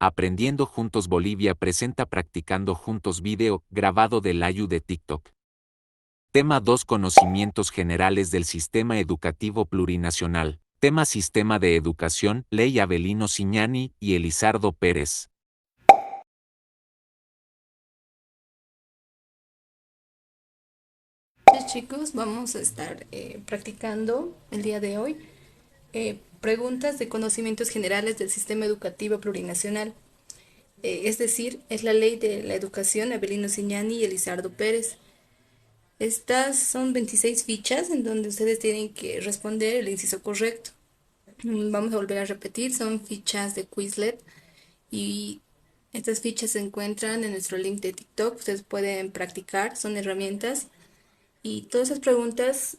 Aprendiendo Juntos Bolivia presenta Practicando Juntos video grabado del Ayu de TikTok. Tema 2 Conocimientos generales del Sistema Educativo Plurinacional. Tema Sistema de Educación, Ley Avelino Ciñani y Elizardo Pérez. Chicos, vamos a estar practicando el día de hoy preguntas de conocimientos generales del sistema educativo plurinacional. Es decir, es la ley de la educación Avelino Ciñani y Elizardo Pérez. Estas son 26 fichas en donde ustedes tienen que responder el inciso correcto. Vamos a volver a repetir, son fichas de Quizlet y estas fichas se encuentran en nuestro link de TikTok. Ustedes pueden practicar, son herramientas. Y todas esas preguntas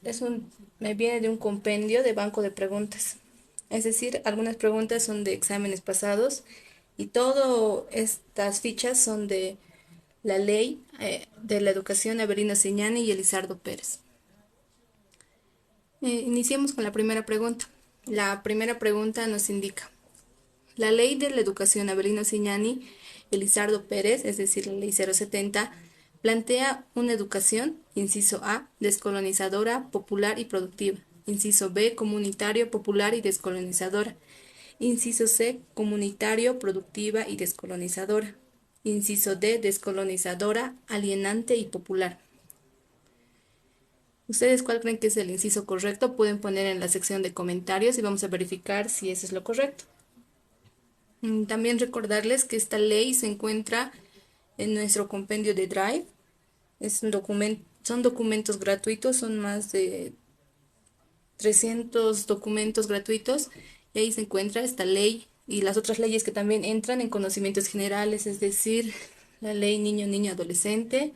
me viene de un compendio de banco de preguntas. Es decir, algunas preguntas son de exámenes pasados y todas estas fichas son de la ley de la educación Avelino Ciñani y Elizardo Pérez. Iniciemos con la primera pregunta. La primera pregunta nos indica, la ley de la educación Avelino Ciñani y Elizardo Pérez, es decir, la ley 070, plantea una educación, inciso A, descolonizadora, popular y productiva. Inciso B, comunitario, popular y descolonizadora. Inciso C, comunitario, productiva y descolonizadora. Inciso D, descolonizadora, alienante y popular. ¿Ustedes cuál creen que es el inciso correcto? Pueden poner en la sección de comentarios y vamos a verificar si eso es lo correcto. También recordarles que esta ley se encuentra en nuestro compendio de Drive. Son documentos gratuitos, son más de 300 documentos gratuitos y ahí se encuentra esta ley y las otras leyes que también entran en conocimientos generales, es decir, la ley niño, niña, adolescente,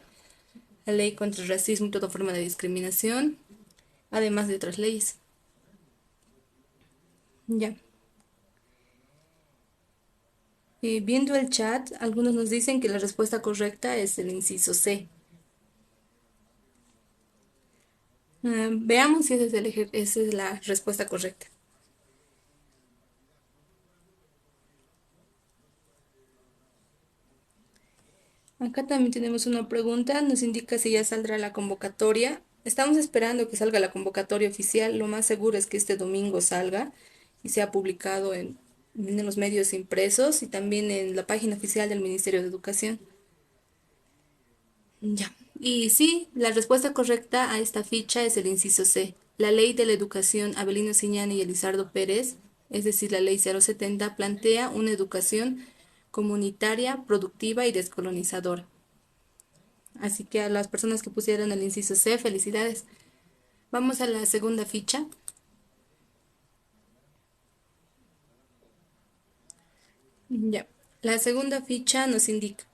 la ley contra el racismo y toda forma de discriminación, además de otras leyes. Ya. Viendo el chat, algunos nos dicen que la respuesta correcta es el inciso C. Veamos si esa es la respuesta correcta. Acá también tenemos una pregunta, nos indica si ya saldrá la convocatoria. Estamos esperando que salga la convocatoria oficial. Lo más seguro es que este domingo salga y sea publicado en los medios impresos y también en la página oficial del Ministerio de Educación. Ya. Y sí, la respuesta correcta a esta ficha es el inciso C. La Ley de la Educación Avelino Ciñani y Elizardo Pérez, es decir, la Ley 070, plantea una educación comunitaria, productiva y descolonizadora. Así que a las personas que pusieron el inciso C, felicidades. Vamos a la segunda ficha. Ya. La segunda ficha nos indica,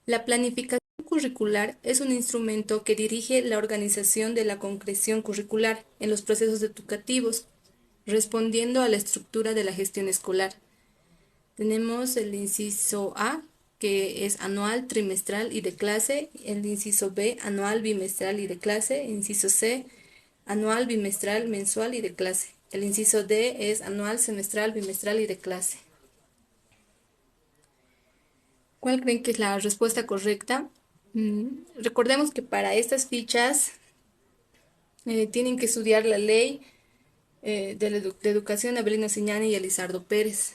la planificación curricular es un instrumento que dirige la organización de la concreción curricular en los procesos educativos, respondiendo a la estructura de la gestión escolar. Tenemos el inciso A, que es anual, trimestral y de clase, el inciso B, anual, bimestral y de clase, inciso C, anual, bimestral, mensual y de clase. El inciso D es anual, semestral, bimestral y de clase. ¿Cuál creen que es la respuesta correcta? Recordemos que para estas fichas tienen que estudiar la ley de educación de Avelino Ciñani y Elizardo Pérez.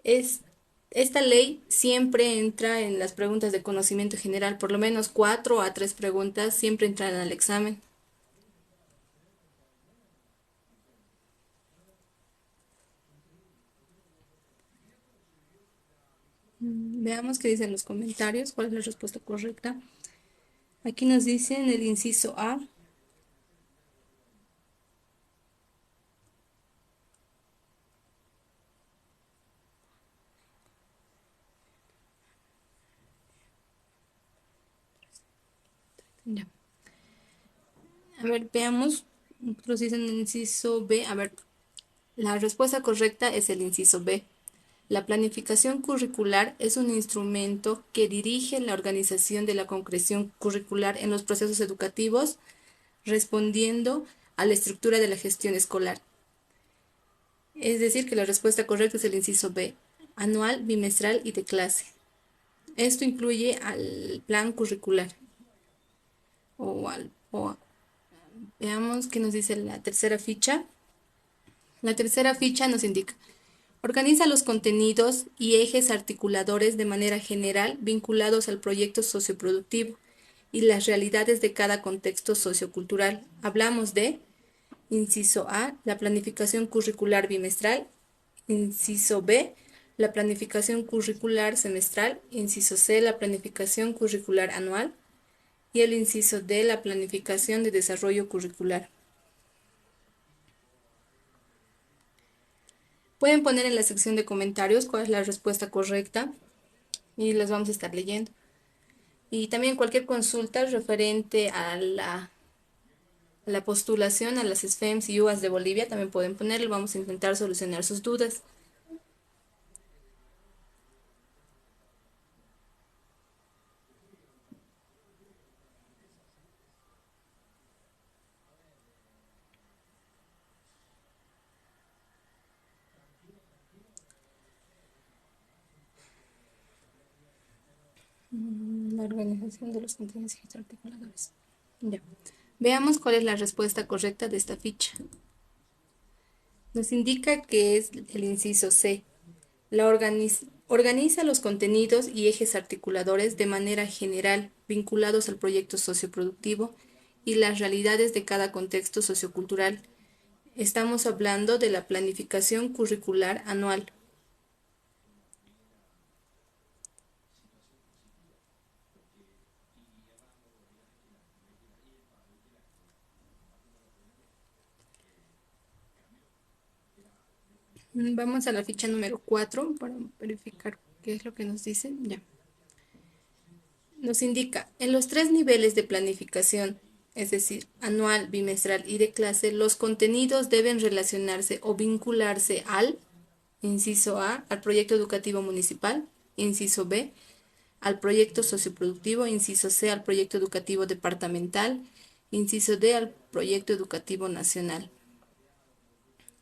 Esta ley siempre entra en las preguntas de conocimiento general, por lo menos 4 a 3 preguntas siempre entran al examen. Veamos qué dicen los comentarios, cuál es la respuesta correcta. Aquí nos dicen el inciso A. Ya. A ver, veamos. Otros dicen el inciso B. A ver, la respuesta correcta es el inciso B. La planificación curricular es un instrumento que dirige la organización de la concreción curricular en los procesos educativos, respondiendo a la estructura de la gestión escolar. Es decir, que la respuesta correcta es el inciso B. anual, bimestral y de clase. Esto incluye al plan curricular. Veamos qué nos dice la tercera ficha. La tercera ficha nos indica: organiza los contenidos y ejes articuladores de manera general vinculados al proyecto socioproductivo y las realidades de cada contexto sociocultural. Hablamos de, inciso A, la planificación curricular bimestral; inciso B, la planificación curricular semestral; inciso C, la planificación curricular anual; y el inciso D, la planificación de desarrollo curricular. Pueden poner en la sección de comentarios cuál es la respuesta correcta y las vamos a estar leyendo. Y también cualquier consulta referente a la postulación a las SFEMS y UAS de Bolivia también pueden ponerlo. Vamos a intentar solucionar sus dudas. La organización de los contenidos y articuladores. Ya. Veamos cuál es la respuesta correcta de esta ficha. Nos indica que es el inciso C. Organiza los contenidos y ejes articuladores de manera general vinculados al proyecto socioproductivo y las realidades de cada contexto sociocultural. Estamos hablando de la planificación curricular anual. Vamos a la ficha número 4 para verificar qué es lo que nos dice. Ya. Nos indica, en los 3 niveles de planificación, es decir, anual, bimestral y de clase, los contenidos deben relacionarse o vincularse al, inciso A, al proyecto educativo municipal; inciso B, al proyecto socioproductivo; inciso C, al proyecto educativo departamental; inciso D, al proyecto educativo nacional.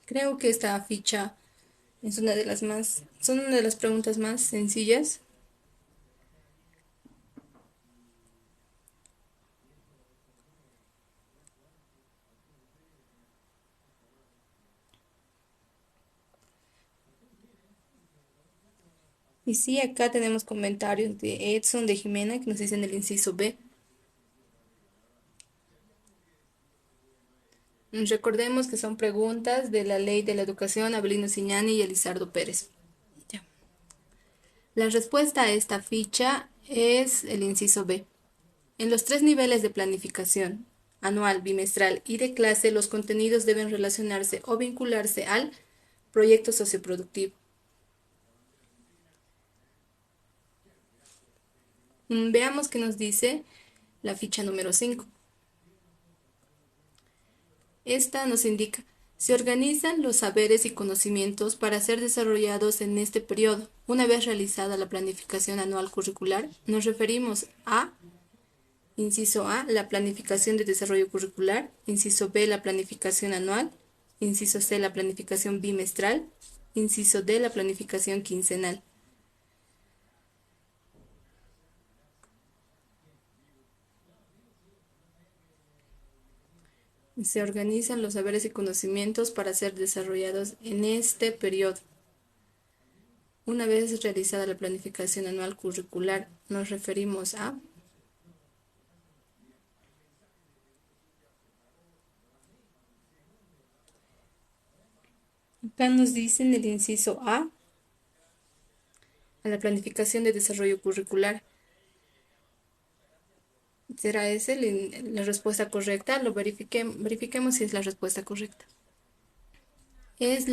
Creo que esta ficha es son una de las preguntas más sencillas. Y sí, acá tenemos comentarios de Edson de Jimena que nos dicen el inciso B. Recordemos que son preguntas de la Ley de la Educación, Abelino Siñani y Elizardo Pérez. Ya. La respuesta a esta ficha es el inciso B. En los 3 niveles de planificación, anual, bimestral y de clase, los contenidos deben relacionarse o vincularse al proyecto socioproductivo. Veamos qué nos dice la ficha número 5. Esta nos indica: se organizan los saberes y conocimientos para ser desarrollados en este periodo. Una vez realizada la planificación anual curricular, nos referimos a, inciso A, la planificación de desarrollo curricular; inciso B, la planificación anual; inciso C, la planificación bimestral; inciso D, la planificación quincenal. Se organizan los saberes y conocimientos para ser desarrollados en este periodo. Una vez realizada la planificación anual curricular, nos referimos a... Acá nos dicen el inciso A la planificación de desarrollo curricular. ¿Será esa la respuesta correcta? Verifiquemos si es la respuesta correcta. Es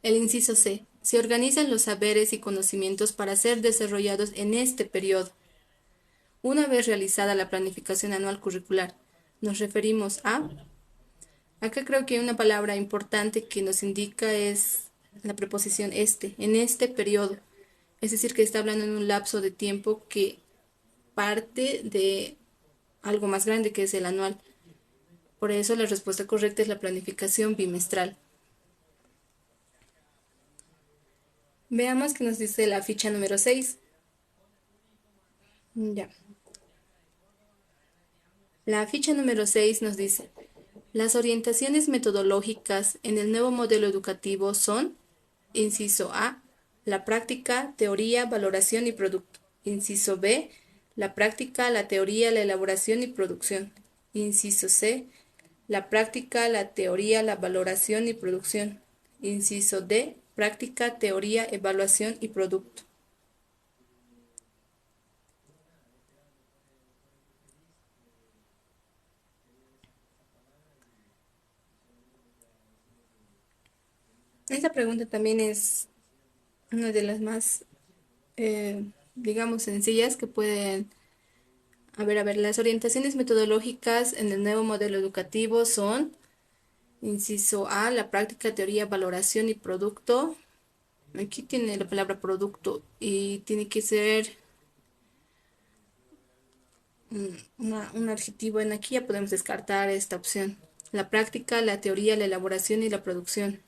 el inciso C. Se organizan los saberes y conocimientos para ser desarrollados en este periodo. Una vez realizada la planificación anual curricular, nos referimos a... Acá creo que una palabra importante que nos indica es la preposición este, en este periodo. Es decir, que está hablando en un lapso de tiempo que parte de algo más grande que es el anual. Por eso la respuesta correcta es la planificación bimestral. Veamos qué nos dice la ficha número 6. Ya. La ficha número 6 nos dice, las orientaciones metodológicas en el nuevo modelo educativo son, inciso A, la práctica, teoría, valoración y producto. Inciso B, la práctica, la teoría, la elaboración y producción. Inciso C, la práctica, la teoría, la valoración y producción. Inciso D, práctica, teoría, evaluación y producto. Esta pregunta también es una de las más, digamos, sencillas que pueden. A ver, las orientaciones metodológicas en el nuevo modelo educativo son, inciso A, la práctica, teoría, valoración y producto. Aquí tiene la palabra producto y tiene que ser un adjetivo. En aquí ya podemos descartar esta opción. La práctica, la teoría, la elaboración y la producción.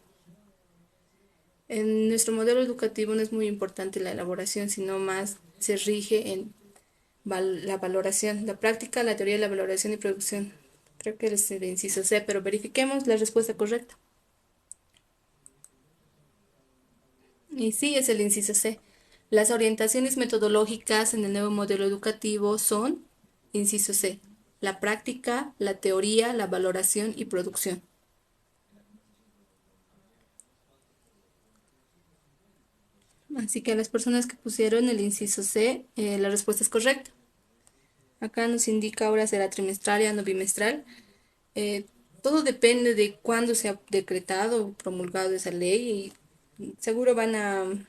En nuestro modelo educativo no es muy importante la elaboración, sino más se rige en la valoración, la práctica, la teoría, la valoración y producción. Creo que es el inciso C, pero verifiquemos la respuesta correcta. Y sí, es el inciso C. Las orientaciones metodológicas en el nuevo modelo educativo son, inciso C, la práctica, la teoría, la valoración y producción. Así que a las personas que pusieron el inciso C, la respuesta es correcta. Acá nos indica ahora será trimestral y no bimestral. Eh, Todo depende de cuándo se ha decretado o promulgado esa ley y seguro van a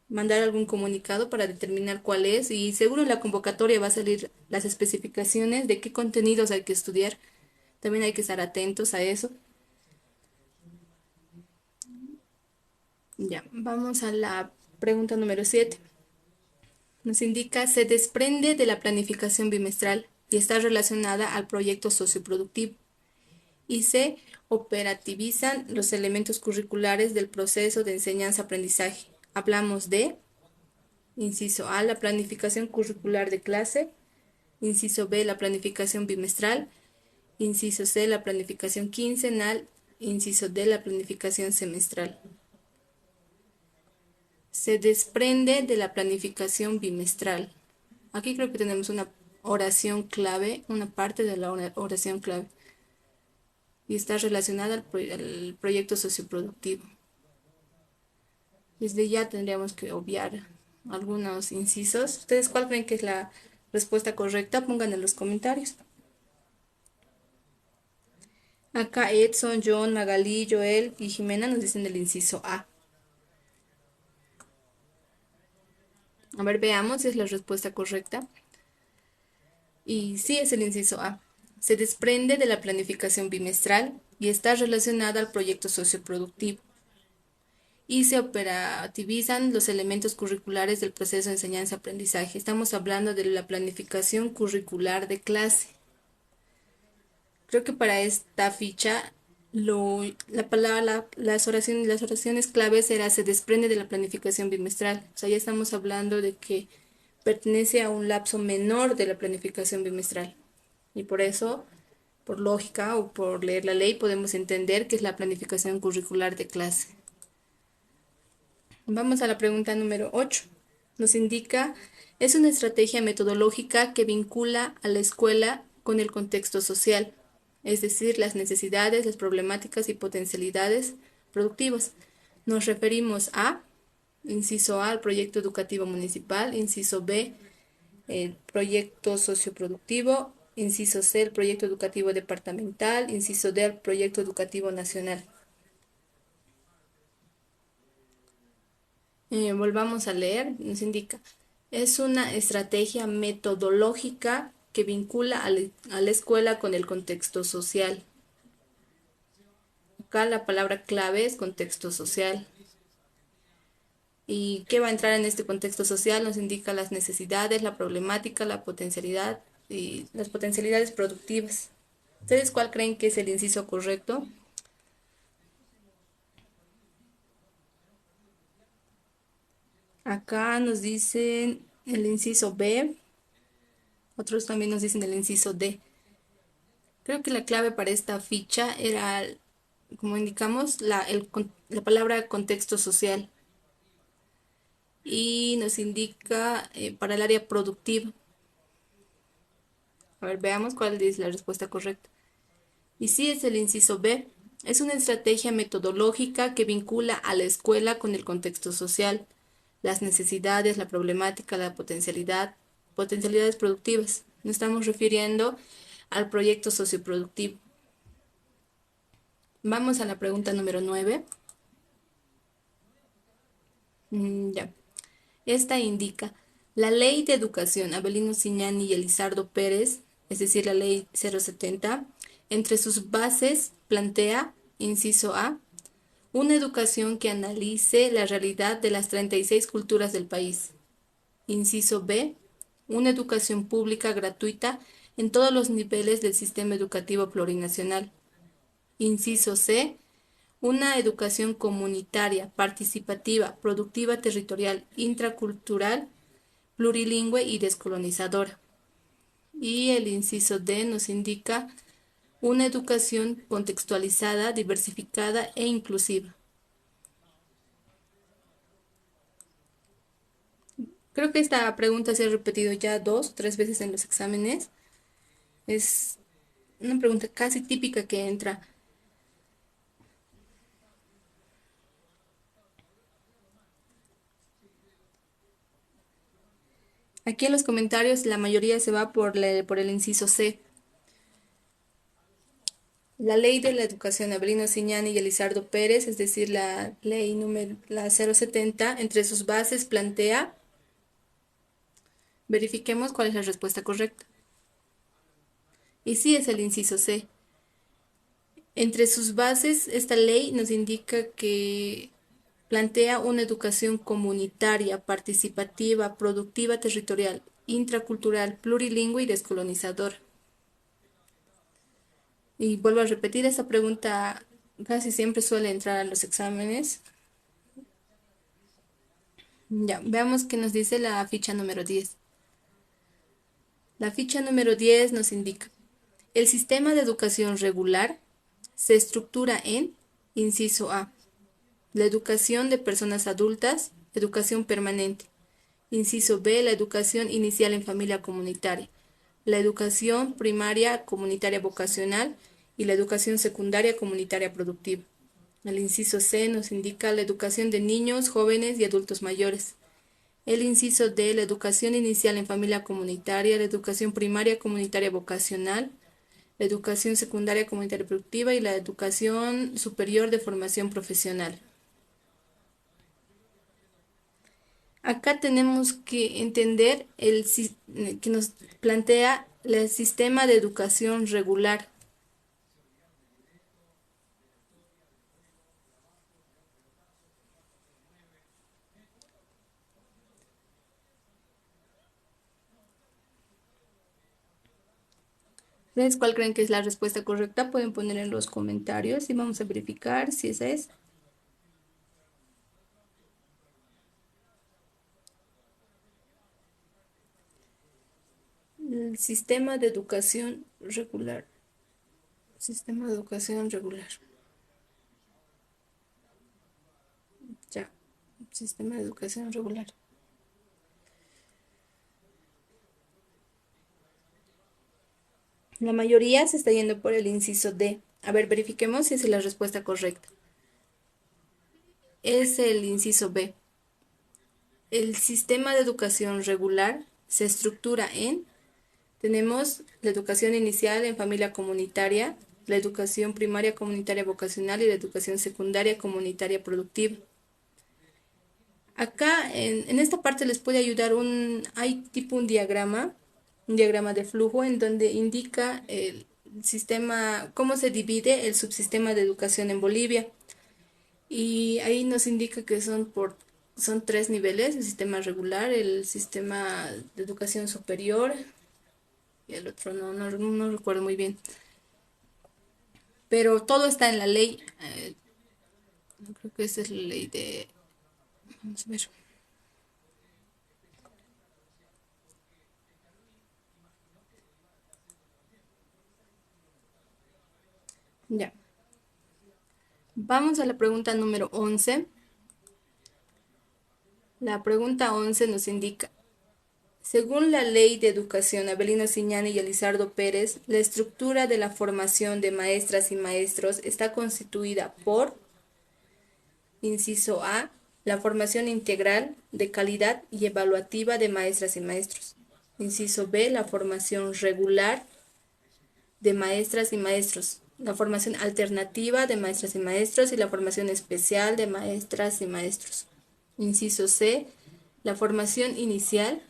mandar algún comunicado para determinar cuál es y seguro en la convocatoria va a salir las especificaciones de qué contenidos hay que estudiar. También hay que estar atentos a eso. Ya, vamos a la pregunta número 7. Nos indica, se desprende de la planificación bimestral y está relacionada al proyecto socioproductivo y se operativizan los elementos curriculares del proceso de enseñanza-aprendizaje. Hablamos de, inciso A, la planificación curricular de clase, inciso B, la planificación bimestral, inciso C, la planificación quincenal, inciso D, la planificación semestral. Se desprende de la planificación bimestral. Aquí creo que tenemos una oración clave, una parte de la oración clave, y está relacionada al proyecto socioproductivo. Desde ya tendríamos que obviar algunos incisos. ¿Ustedes cuál creen que es la respuesta correcta? Pongan en los comentarios. Acá Edson, John, Magalí, Joel y Jimena nos dicen el inciso A. A ver, veamos si es la respuesta correcta. Y sí es el inciso A. Se desprende de la planificación bimestral y está relacionada al proyecto socioproductivo. Y se operativizan los elementos curriculares del proceso de enseñanza-aprendizaje. Estamos hablando de la planificación curricular de clase. Creo que para esta ficha la palabra, las oraciones claves era se desprende de la planificación bimestral. O sea, ya estamos hablando de que pertenece a un lapso menor de la planificación bimestral. Y por eso, por lógica o por leer la ley, podemos entender que es la planificación curricular de clase. Vamos a la pregunta número 8. Nos indica, es una estrategia metodológica que vincula a la escuela con el contexto social, es decir, las necesidades, las problemáticas y potencialidades productivas. Nos referimos a, inciso A, el proyecto educativo municipal, inciso B, el proyecto socioproductivo, inciso C, el proyecto educativo departamental, inciso D, el proyecto educativo nacional. Volvamos a leer, nos indica, es una estrategia metodológica que vincula a la escuela con el contexto social. Acá la palabra clave es contexto social. ¿Y qué va a entrar en este contexto social? Nos indica las necesidades, la problemática, la potencialidad y las potencialidades productivas. ¿Ustedes cuál creen que es el inciso correcto? Acá nos dicen el inciso B, otros también nos dicen el inciso D. Creo que la clave para esta ficha era, como indicamos, la palabra contexto social y nos indica para el área productiva. A ver, veamos cuál es la respuesta correcta. Y sí, es el inciso B. Es una estrategia metodológica que vincula a la escuela con el contexto social, las necesidades, la problemática, la potencialidades productivas. Nos estamos refiriendo al proyecto socioproductivo. Vamos a la pregunta número 9. Ya. Esta indica, la Ley de Educación Avelino Ciñani y Elizardo Pérez, es decir, la Ley 070, entre sus bases plantea, inciso A, una educación que analice la realidad de las 36 culturas del país. Inciso B, una educación pública gratuita en todos los niveles del sistema educativo plurinacional. Inciso C, una educación comunitaria, participativa, productiva, territorial, intracultural, plurilingüe y descolonizadora. Y el inciso D nos indica una educación contextualizada, diversificada e inclusiva. Creo que esta pregunta se ha repetido ya 2 o 3 veces en los exámenes. Es una pregunta casi típica que entra. Aquí en los comentarios la mayoría se va por el inciso C. La ley de la educación Avelino Ciñani y Elizardo Pérez, es decir, la ley número la 070, entre sus bases plantea, verifiquemos cuál es la respuesta correcta. Y sí es el inciso C. Entre sus bases, esta ley nos indica que plantea una educación comunitaria, participativa, productiva, territorial, intracultural, plurilingüe y descolonizadora. Y vuelvo a repetir, esta pregunta casi siempre suele entrar a los exámenes. Ya, veamos qué nos dice la ficha número 10. La ficha número 10 nos indica, el sistema de educación regular se estructura en, inciso A, la educación de personas adultas, educación permanente. Inciso B, la educación inicial en familia comunitaria, la educación primaria comunitaria vocacional y la educación secundaria comunitaria productiva. El inciso C nos indica la educación de niños, jóvenes y adultos mayores. El inciso D, la educación inicial en familia comunitaria, la educación primaria comunitaria vocacional, la educación secundaria comunitaria productiva y la educación superior de formación profesional. Acá tenemos que entender que nos plantea el sistema de educación regular. ¿Ustedes cuál creen que es la respuesta correcta? Pueden poner en los comentarios y vamos a verificar si esa es. El sistema de educación regular. Sistema de educación regular. Ya, sistema de educación regular. La mayoría se está yendo por el inciso D. A ver, verifiquemos si esa es la respuesta correcta. Es el inciso B. El sistema de educación regular se estructura en, tenemos la educación inicial en familia comunitaria, la educación primaria comunitaria vocacional y la educación secundaria comunitaria productiva. Acá en esta parte les puede ayudar hay tipo un diagrama de flujo en donde indica el sistema, cómo se divide el subsistema de educación en Bolivia. Y ahí nos indica que son 3 niveles: el sistema regular, el sistema de educación superior y el otro no recuerdo muy bien. Pero todo está en la ley. Creo que esa es la ley de... Vamos a ver. Ya. Vamos a la pregunta número 11. La pregunta 11 nos indica, según la Ley de Educación Avelino Siñani y Elizardo Pérez, la estructura de la formación de maestras y maestros está constituida por, inciso A, la formación integral de calidad y evaluativa de maestras y maestros. Inciso B, la formación regular de maestras y maestros, la formación alternativa de maestras y maestros y la formación especial de maestras y maestros. Inciso C, la formación inicial,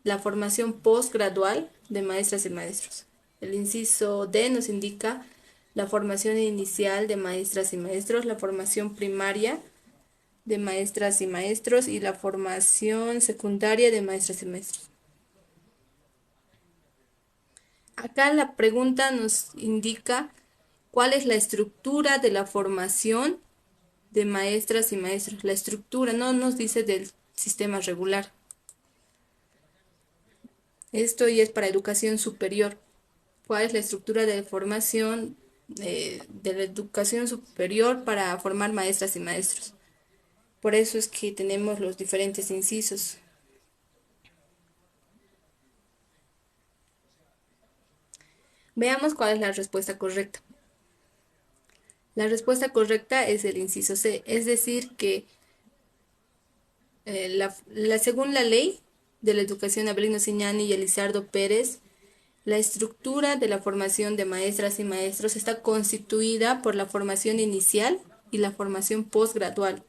la formación postgradual de maestras y maestros. El inciso D nos indica la formación inicial de maestras y maestros, la formación primaria de maestras y maestros y la formación secundaria de maestras y maestros. Acá la pregunta nos indica cuál es la estructura de la formación de maestras y maestros. La estructura no nos dice del sistema regular. Esto ya es para educación superior. ¿Cuál es la estructura de formación de la educación superior para formar maestras y maestros? Por eso es que tenemos los diferentes incisos. Veamos cuál es la respuesta correcta. La respuesta correcta es el inciso C, es decir que según la ley de la educación Avelino Siñani y Elizardo Pérez, la estructura de la formación de maestras y maestros está constituida por la formación inicial y la formación postgradual.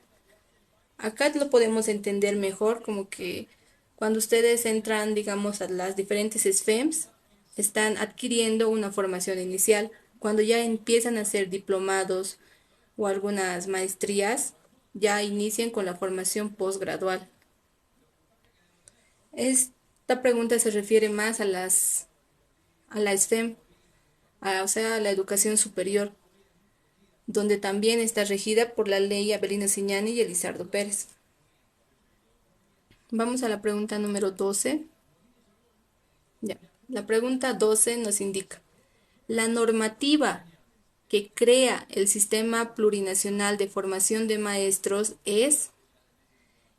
Acá lo podemos entender mejor como que cuando ustedes entran, digamos, a las diferentes SFEMs, están adquiriendo una formación inicial. Cuando ya empiezan a hacer diplomados o algunas maestrías, ya inician con la formación postgradual. Esta pregunta se refiere más a la SFEM, o sea, a la educación superior, donde también está regida por la ley Avelino Siñani y Elizardo Pérez. Vamos a la pregunta número 12. Ya. La pregunta 12 nos indica, la normativa que crea el Sistema Plurinacional de Formación de Maestros es,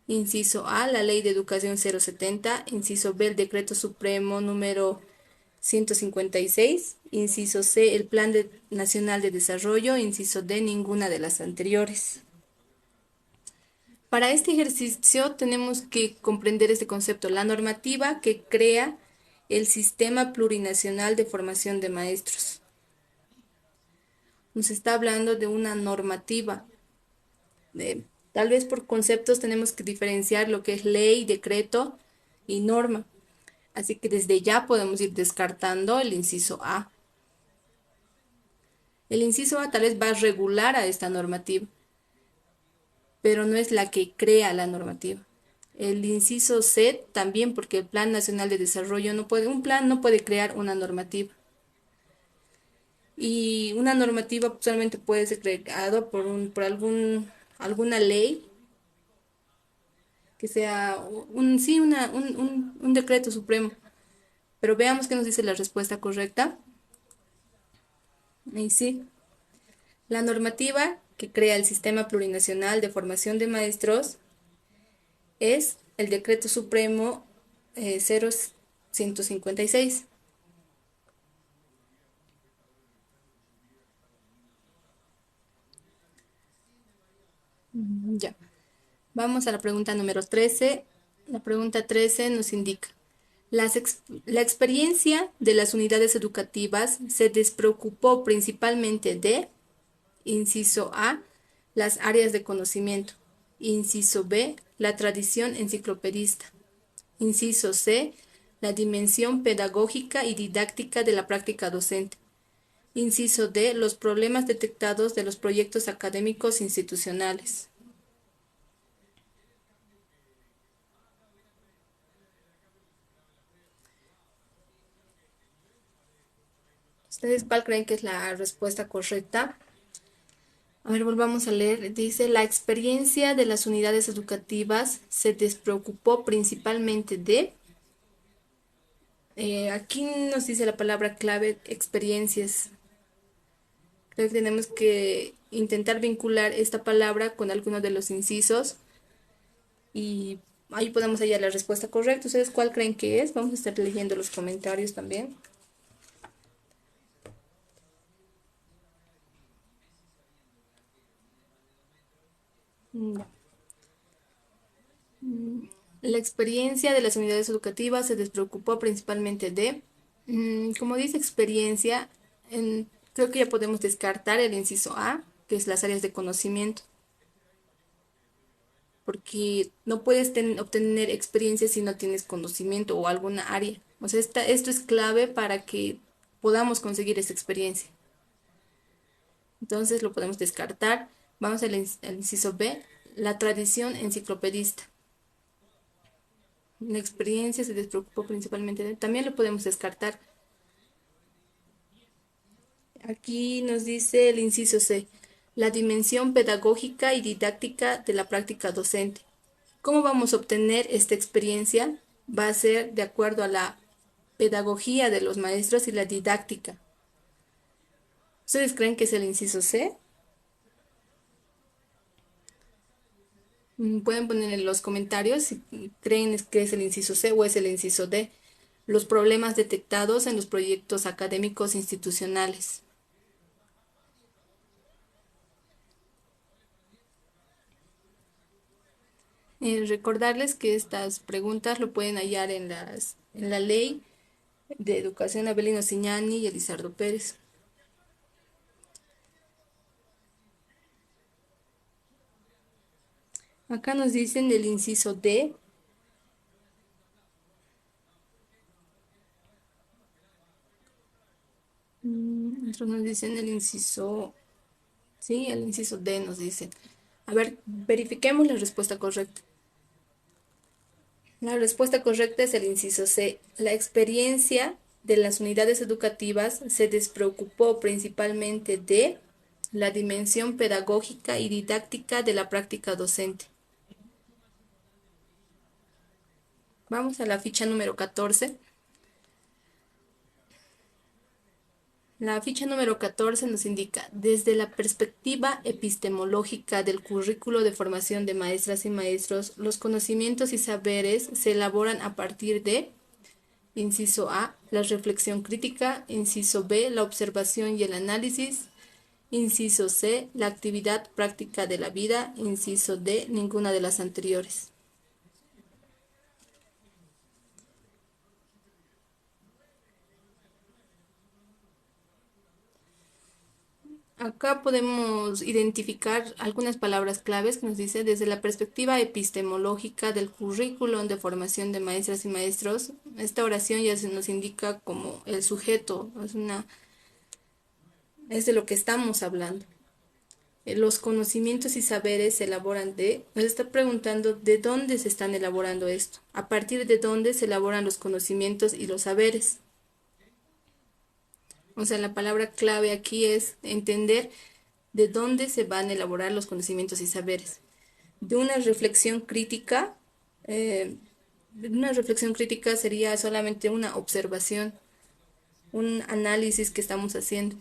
inciso A, la Ley de Educación 070, inciso B, el Decreto Supremo número 156, inciso C, el Nacional de Desarrollo, inciso D, ninguna de las anteriores. Para este ejercicio tenemos que comprender este concepto, la normativa que crea el Sistema Plurinacional de Formación de Maestros. Nos está hablando de una normativa. Tal vez por conceptos tenemos que diferenciar lo que es ley, decreto y norma. Así que desde ya podemos ir descartando el inciso A. El inciso A tal vez va a regular a esta normativa, pero no es la que crea la normativa. El inciso C también, porque el Plan Nacional de Desarrollo un plan no puede crear una normativa. Y una normativa solamente puede ser creada por alguna ley que sea un decreto supremo. Pero veamos qué nos dice la respuesta correcta. Y sí, la normativa que crea el Sistema Plurinacional de Formación de Maestros es el Decreto Supremo 0156. Ya. Vamos a la pregunta número 13. La pregunta 13 nos indica, la experiencia de las unidades educativas se despreocupó principalmente de, inciso A, las áreas de conocimiento, inciso B, la tradición enciclopedista, inciso C, la dimensión pedagógica y didáctica de la práctica docente, inciso D, los problemas detectados de los proyectos académicos institucionales. ¿Ustedes cuál creen que es la respuesta correcta? A ver, volvamos a leer. Dice, la experiencia de las unidades educativas se despreocupó principalmente de, aquí nos dice la palabra clave, experiencias. Creo que tenemos que intentar vincular esta palabra con alguno de los incisos y ahí podemos hallar la respuesta correcta. ¿Ustedes cuál creen que es? Vamos a estar leyendo los comentarios también. Ya. La experiencia de las unidades educativas se despreocupó principalmente de, como dice experiencia, creo que ya podemos descartar el inciso A, que es las áreas de conocimiento, porque no puedes obtener experiencia si no tienes conocimiento o alguna área. O sea, esto es clave para que podamos conseguir esa experiencia. Entonces lo podemos descartar. Vamos al inciso B, la tradición enciclopedista. La experiencia se despreocupó principalmente de... También lo podemos descartar. Aquí nos dice el inciso C, la dimensión pedagógica y didáctica de la práctica docente. ¿Cómo vamos a obtener esta experiencia? Va a ser de acuerdo a la pedagogía de los maestros y la didáctica. ¿Ustedes creen que es el inciso C? Pueden poner en los comentarios si creen que es el inciso C o es el inciso D. Los problemas detectados en los proyectos académicos institucionales. Recordarles que estas preguntas lo pueden hallar en la ley de educación Abelino Siñani y Elizardo Pérez. Acá nos dicen el inciso D. Otros nos dicen el inciso, sí, el inciso D nos dicen. A ver, verifiquemos la respuesta correcta. La respuesta correcta es el inciso C. La experiencia de las unidades educativas se despreocupó principalmente de la dimensión pedagógica y didáctica de la práctica docente. Vamos a la ficha número 14. La ficha número 14 nos indica, desde la perspectiva epistemológica del currículo de formación de maestras y maestros, los conocimientos y saberes se elaboran a partir de, inciso A, la reflexión crítica, inciso B, la observación y el análisis, inciso C, la actividad práctica de la vida, inciso D, ninguna de las anteriores. Acá podemos identificar algunas palabras claves que nos dice desde la perspectiva epistemológica del currículum de formación de maestras y maestros. Esta oración ya se nos indica como el sujeto, es de lo que estamos hablando. Los conocimientos y saberes se elaboran nos está preguntando de dónde se están elaborando esto, a partir de dónde se elaboran los conocimientos y los saberes. O sea, la palabra clave aquí es entender de dónde se van a elaborar los conocimientos y saberes. De eh, una reflexión crítica sería solamente una observación, un análisis que estamos haciendo.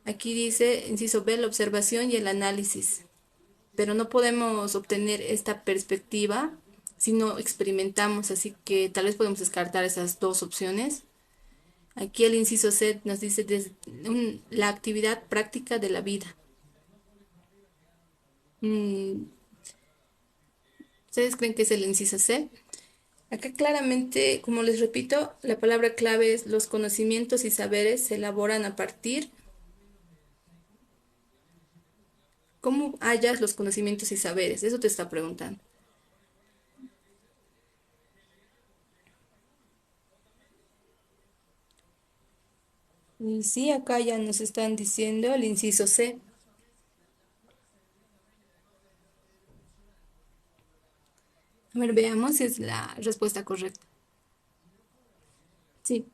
Aquí dice, inciso B, la observación y el análisis, pero no podemos obtener esta perspectiva si no experimentamos, así que tal vez podemos descartar esas dos opciones. Aquí el inciso C nos dice la actividad práctica de la vida. ¿Ustedes creen que es el inciso C? Acá claramente, como les repito, la palabra clave es los conocimientos y saberes se elaboran a partir. ¿Cómo hallas los conocimientos y saberes? Eso te está preguntando. Y sí, acá ya nos están diciendo el inciso C. A ver, veamos si es la respuesta correcta. Sí.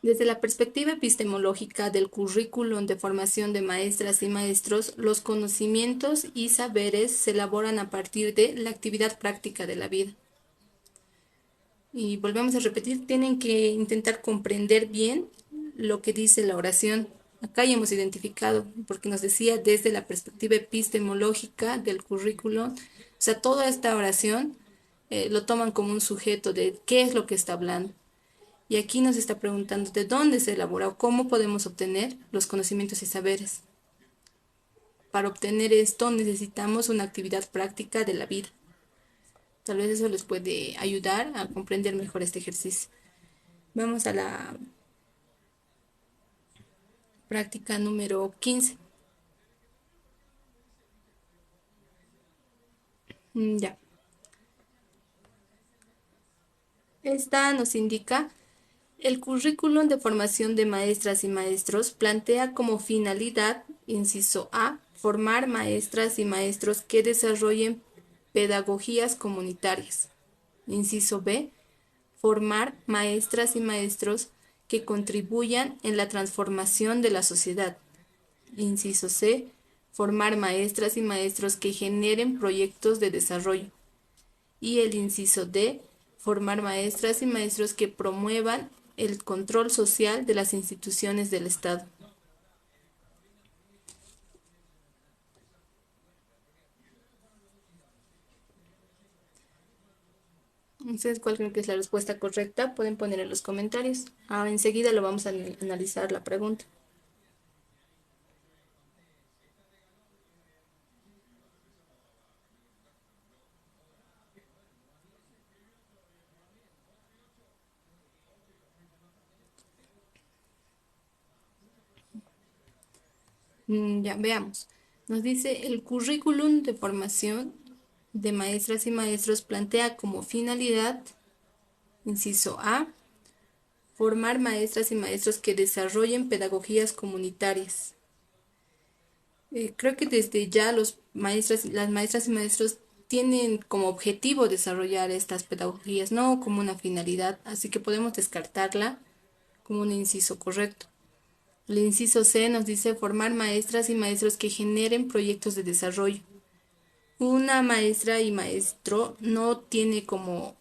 Desde la perspectiva epistemológica del currículum de formación de maestras y maestros, los conocimientos y saberes se elaboran a partir de la actividad práctica de la vida. Y volvemos a repetir, tienen que intentar comprender bien lo que dice la oración. Acá ya hemos identificado, porque nos decía desde la perspectiva epistemológica del currículum, o sea, toda esta oración lo toman como un sujeto de qué es lo que está hablando. Y aquí nos está preguntando de dónde se elabora o cómo podemos obtener los conocimientos y saberes. Para obtener esto necesitamos una actividad práctica de la vida. Tal vez eso les puede ayudar a comprender mejor este ejercicio. Vamos a la práctica número 15. Ya. Esta nos indica el currículum de formación de maestras y maestros plantea como finalidad, inciso A, formar maestras y maestros que desarrollen pedagogías comunitarias. Inciso B, formar maestras y maestros que contribuyan en la transformación de la sociedad. Inciso C, formar maestras y maestros que generen proyectos de desarrollo. Y el inciso D, formar maestras y maestros que promuevan el control social de las instituciones del Estado. Entonces, ¿cuál creen que es la respuesta correcta? Pueden poner en los comentarios. Enseguida lo vamos a analizar la pregunta. Ya, veamos. Nos dice, el currículum de formación de maestras y maestros plantea como finalidad, inciso A, formar maestras y maestros que desarrollen pedagogías comunitarias. Creo que desde ya las maestras y maestros tienen como objetivo desarrollar estas pedagogías, no como una finalidad, así que podemos descartarla como un inciso correcto. El inciso C nos dice formar maestras y maestros que generen proyectos de desarrollo. Una maestra y maestro no tiene como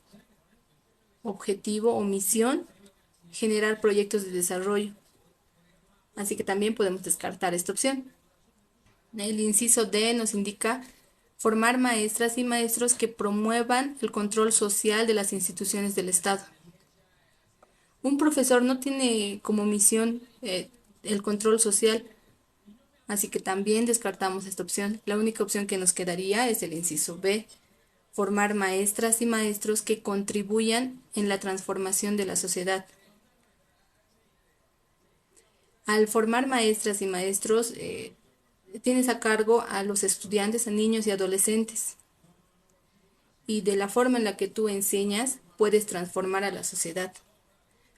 objetivo o misión generar proyectos de desarrollo, así que también podemos descartar esta opción. El inciso D nos indica formar maestras y maestros que promuevan el control social de las instituciones del Estado. Un profesor no tiene como misión el control social, así que también descartamos esta opción. La única opción que nos quedaría es el inciso B, formar maestras y maestros que contribuyan en la transformación de la sociedad. Al formar maestras y maestros, tienes a cargo a los estudiantes, a niños y adolescentes. Y de la forma en la que tú enseñas, puedes transformar a la sociedad.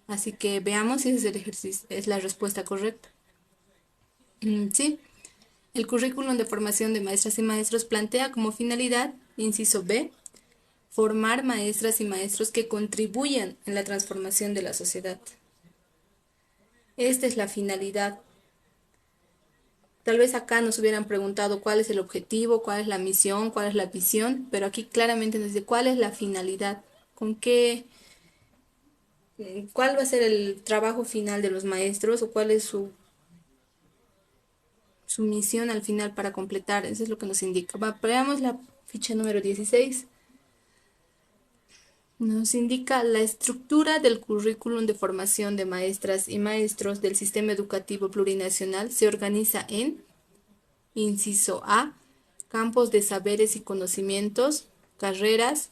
Así que veamos si ese es el ejercicio, es la respuesta correcta. Sí, el currículum de formación de maestras y maestros plantea como finalidad, inciso B, formar maestras y maestros que contribuyan en la transformación de la sociedad. Esta es la finalidad. Tal vez acá nos hubieran preguntado cuál es el objetivo, cuál es la misión, cuál es la visión, pero aquí claramente nos dice cuál es la finalidad, con qué, cuál va a ser el trabajo final de los maestros o cuál es su misión al final para completar. Eso es lo que nos indica. Veamos la ficha número 16. Nos indica la estructura del currículum de formación de maestras y maestros del sistema educativo plurinacional se organiza en, inciso A, campos de saberes y conocimientos, carreras,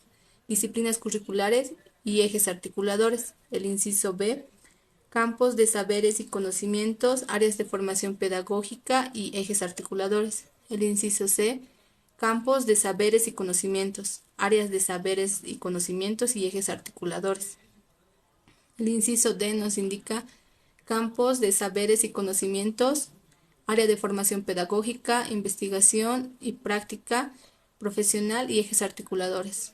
disciplinas curriculares y ejes articuladores. El inciso B, campos de saberes y conocimientos, áreas de formación pedagógica y ejes articuladores. El inciso C, campos de saberes y conocimientos, áreas de saberes y conocimientos y ejes articuladores. El inciso D nos indica campos de saberes y conocimientos, área de formación pedagógica, investigación y práctica profesional y ejes articuladores.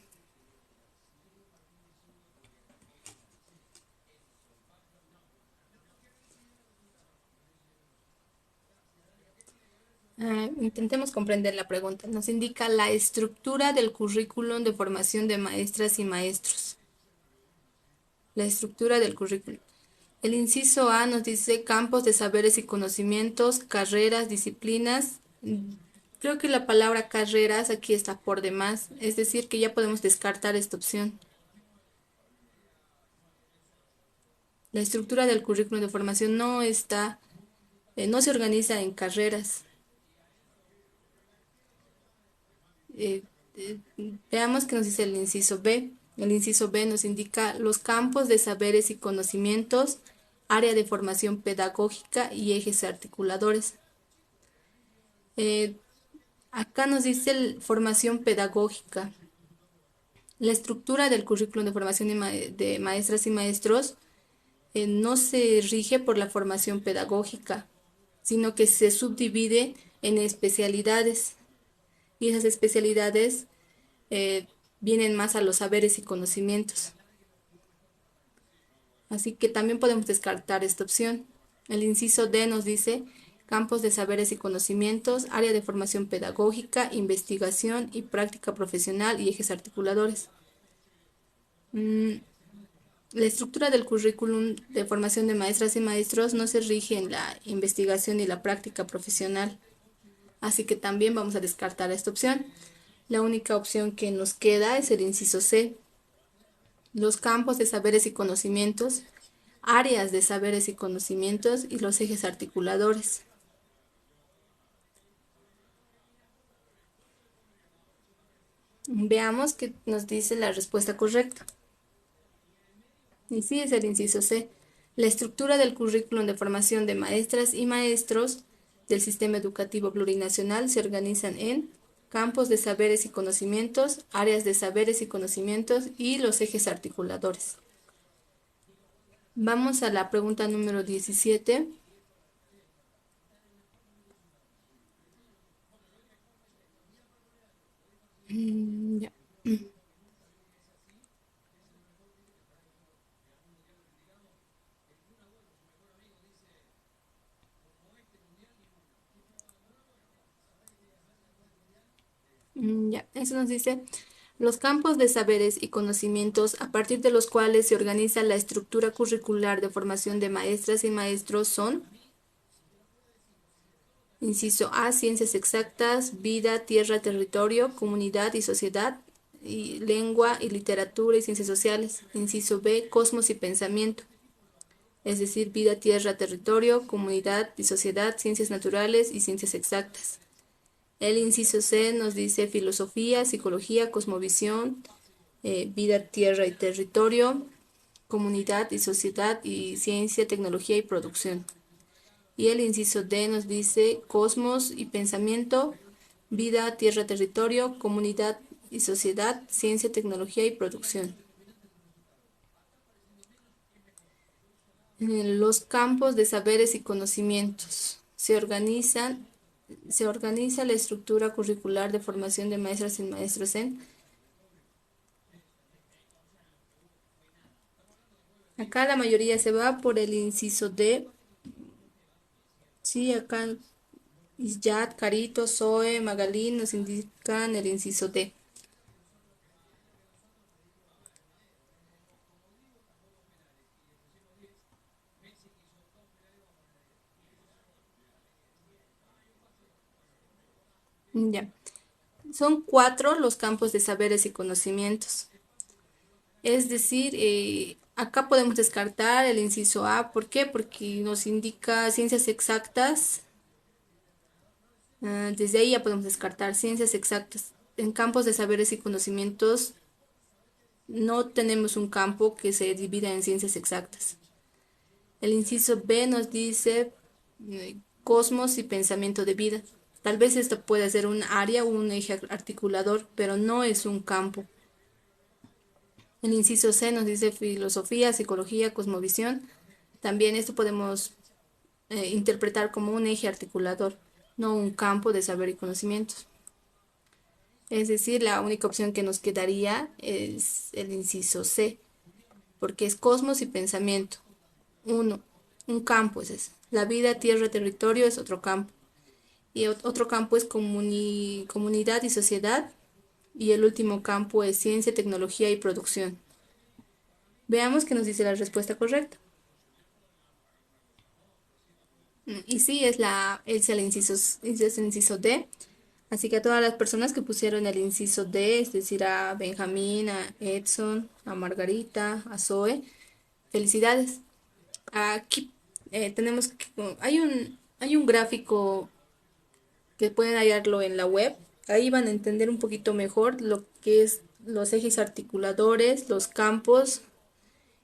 Intentemos comprender la pregunta. Nos indica la estructura del currículum de formación de maestras y maestros. La estructura del currículum. El inciso A nos dice campos de saberes y conocimientos, carreras, disciplinas. Creo que la palabra carreras aquí está por demás, es decir, que ya podemos descartar esta opción. La estructura del currículum de formación no se organiza en carreras. Eh, Veamos qué nos dice el inciso B. El inciso B nos indica los campos de saberes y conocimientos, área de formación pedagógica y ejes articuladores. Eh, Acá nos dice formación pedagógica. La estructura del currículum de formación de maestras y maestros no se rige por la formación pedagógica, sino que se subdivide en especialidades. Y esas especialidades eh, vienen más a los saberes y conocimientos. Así que también podemos descartar esta opción. El inciso D nos dice campos de saberes y conocimientos, área de formación pedagógica, investigación y práctica profesional y ejes articuladores. La estructura del currículum de formación de maestras y maestros no se rige en la investigación y la práctica profesional. Así que también vamos a descartar esta opción. La única opción que nos queda es el inciso C. Los campos de saberes y conocimientos, áreas de saberes y conocimientos y los ejes articuladores. Veamos qué nos dice la respuesta correcta. Y sí, es el inciso C. La estructura del currículum de formación de maestras y maestros del sistema educativo plurinacional se organizan en campos de saberes y conocimientos, áreas de saberes y conocimientos y los ejes articuladores. Vamos a la pregunta número 17. Ya. Ya, eso nos dice los campos de saberes y conocimientos a partir de los cuales se organiza la estructura curricular de formación de maestras y maestros son, inciso A, ciencias exactas, vida, tierra, territorio, comunidad y sociedad, y lengua y literatura y ciencias sociales. Inciso B, cosmos y pensamiento, es decir, vida, tierra, territorio, comunidad y sociedad, ciencias naturales y ciencias exactas. El inciso C nos dice filosofía, psicología, cosmovisión, vida, tierra y territorio, comunidad y sociedad y ciencia, tecnología y producción. Y el inciso D nos dice cosmos y pensamiento, vida, tierra, territorio, comunidad y sociedad, ciencia, tecnología y producción. Los campos de saberes y conocimientos se organiza la estructura curricular de formación de maestras y maestros en. Acá la mayoría se va por el inciso D. Sí, acá Isyat, Carito, Zoe, Magalín nos indican el inciso D. Ya. Son 4 los campos de saberes y conocimientos. Es decir, acá podemos descartar el inciso A. ¿Por qué? Porque nos indica ciencias exactas. Desde ahí ya podemos descartar ciencias exactas. En campos de saberes y conocimientos no tenemos un campo que se divida en ciencias exactas. El inciso B nos dice cosmos y pensamiento de vida. Tal vez esto puede ser un área o un eje articulador, pero no es un campo. El inciso C nos dice filosofía, psicología, cosmovisión. También esto podemos interpretar como un eje articulador, no un campo de saber y conocimientos. Es decir, la única opción que nos quedaría es el inciso C, porque es cosmos y pensamiento. Un campo es ese. La vida, tierra, territorio es otro campo. Y otro campo es comunidad y sociedad. Y el último campo es ciencia, tecnología y producción. Veamos qué nos dice la respuesta correcta. Y sí, es el inciso D. Así que a todas las personas que pusieron el inciso D, es decir, a Benjamín, a Edson, a Margarita, a Zoe, felicidades. Aquí hay un gráfico que pueden hallarlo en la web. Ahí van a entender un poquito mejor lo que es los ejes articuladores, los campos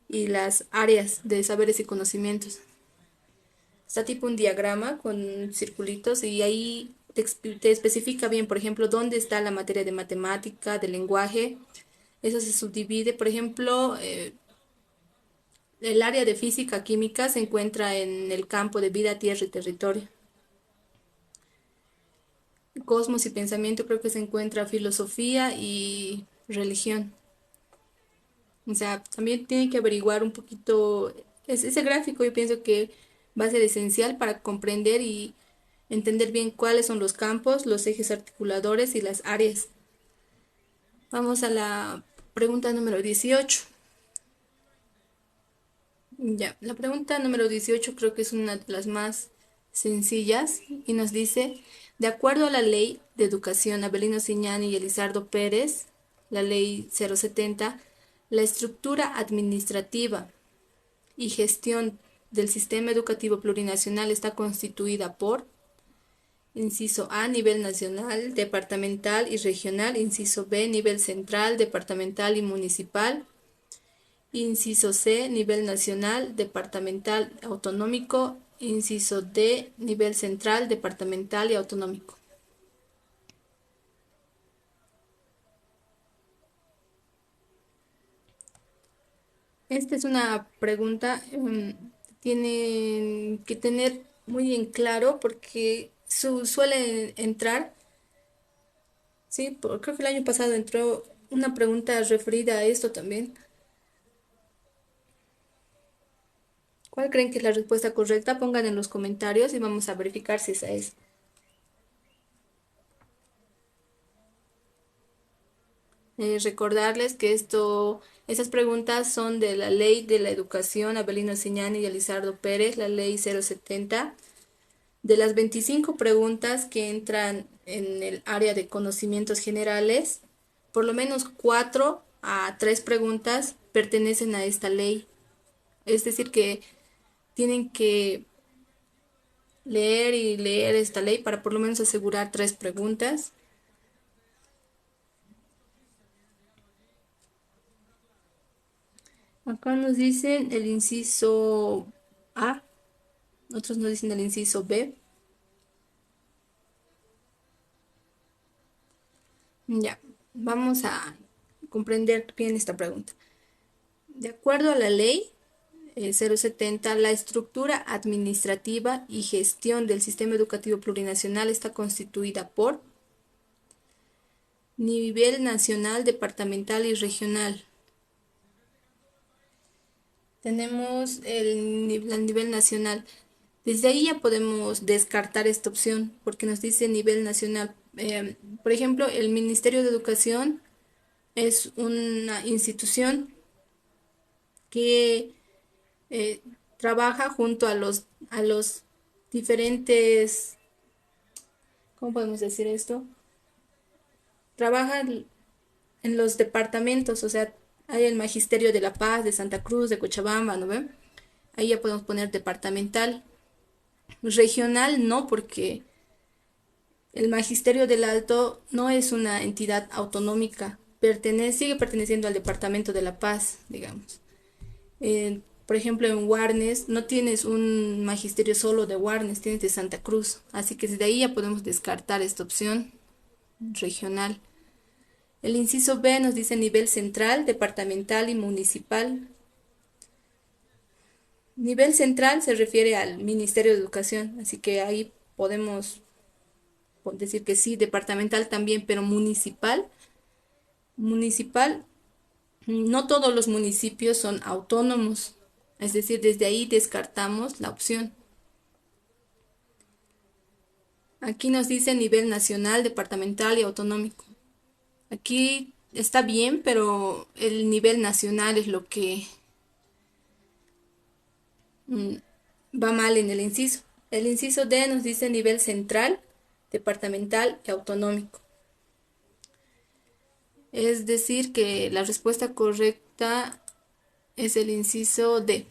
y las áreas de saberes y conocimientos. Está tipo un diagrama con circulitos y ahí te especifica bien, por ejemplo, dónde está la materia de matemática, de lenguaje. Eso se subdivide, por ejemplo, el área de física química se encuentra en el campo de vida, tierra y territorio. Cosmos y pensamiento creo que se encuentra filosofía y religión. O sea, también tienen que averiguar un poquito, ese gráfico yo pienso que va a ser esencial para comprender y entender bien cuáles son los campos, los ejes articuladores y las áreas. Vamos a la pregunta número 18. Ya, la pregunta número 18 creo que es una de las más sencillas y nos dice, de acuerdo a la Ley de Educación Abelino Siñani y Elizardo Pérez, la Ley 070, la estructura administrativa y gestión del sistema educativo plurinacional está constituida por, inciso A, nivel nacional, departamental y regional, inciso B, nivel central, departamental y municipal, inciso C, nivel nacional, departamental, autonómico, inciso D, nivel central, departamental y autonómico. Esta es una pregunta, tienen que tener muy en claro porque suele entrar, sí, creo que el año pasado entró una pregunta referida a esto también. ¿Cuál creen que es la respuesta correcta? Pongan en los comentarios y vamos a verificar si esa es. Recordarles que esas preguntas son de la Ley de la Educación Abelino Siñani y Elizardo Pérez, la Ley 070. De las 25 preguntas que entran en el área de conocimientos generales, por lo menos 4 a 3 preguntas pertenecen a esta ley. Es decir, que tienen que leer y leer esta ley para por lo menos asegurar 3 preguntas. Acá nos dicen el inciso A, otros nos dicen el inciso B. Ya, vamos a comprender bien esta pregunta. De acuerdo a la ley 070, la estructura administrativa y gestión del sistema educativo plurinacional está constituida por nivel nacional, departamental y regional. Tenemos el nivel nacional. Desde ahí ya podemos descartar esta opción porque nos dice nivel nacional. Por ejemplo, el Ministerio de Educación es una institución que eh, trabaja junto a los diferentes, ¿cómo podemos decir esto? Trabaja en los departamentos, o sea, hay el Magisterio de La Paz, de Santa Cruz, de Cochabamba, ¿no ven? Ahí ya podemos poner departamental. Regional no, porque el Magisterio del Alto no es una entidad autonómica, sigue perteneciendo al Departamento de La Paz, digamos. Por ejemplo, en Warnes no tienes un magisterio solo de Warnes, tienes de Santa Cruz, así que desde ahí ya podemos descartar esta opción regional. El inciso B nos dice nivel central, departamental y municipal. Nivel central se refiere al Ministerio de Educación, así que ahí podemos decir que sí, departamental también, pero municipal, no todos los municipios son autónomos, es decir, desde ahí descartamos la opción. Aquí nos dice nivel nacional, departamental y autonómico. Aquí está bien, pero el nivel nacional es lo que va mal en el inciso. El inciso D nos dice nivel central, departamental y autonómico. Es decir, que la respuesta correcta es el inciso D.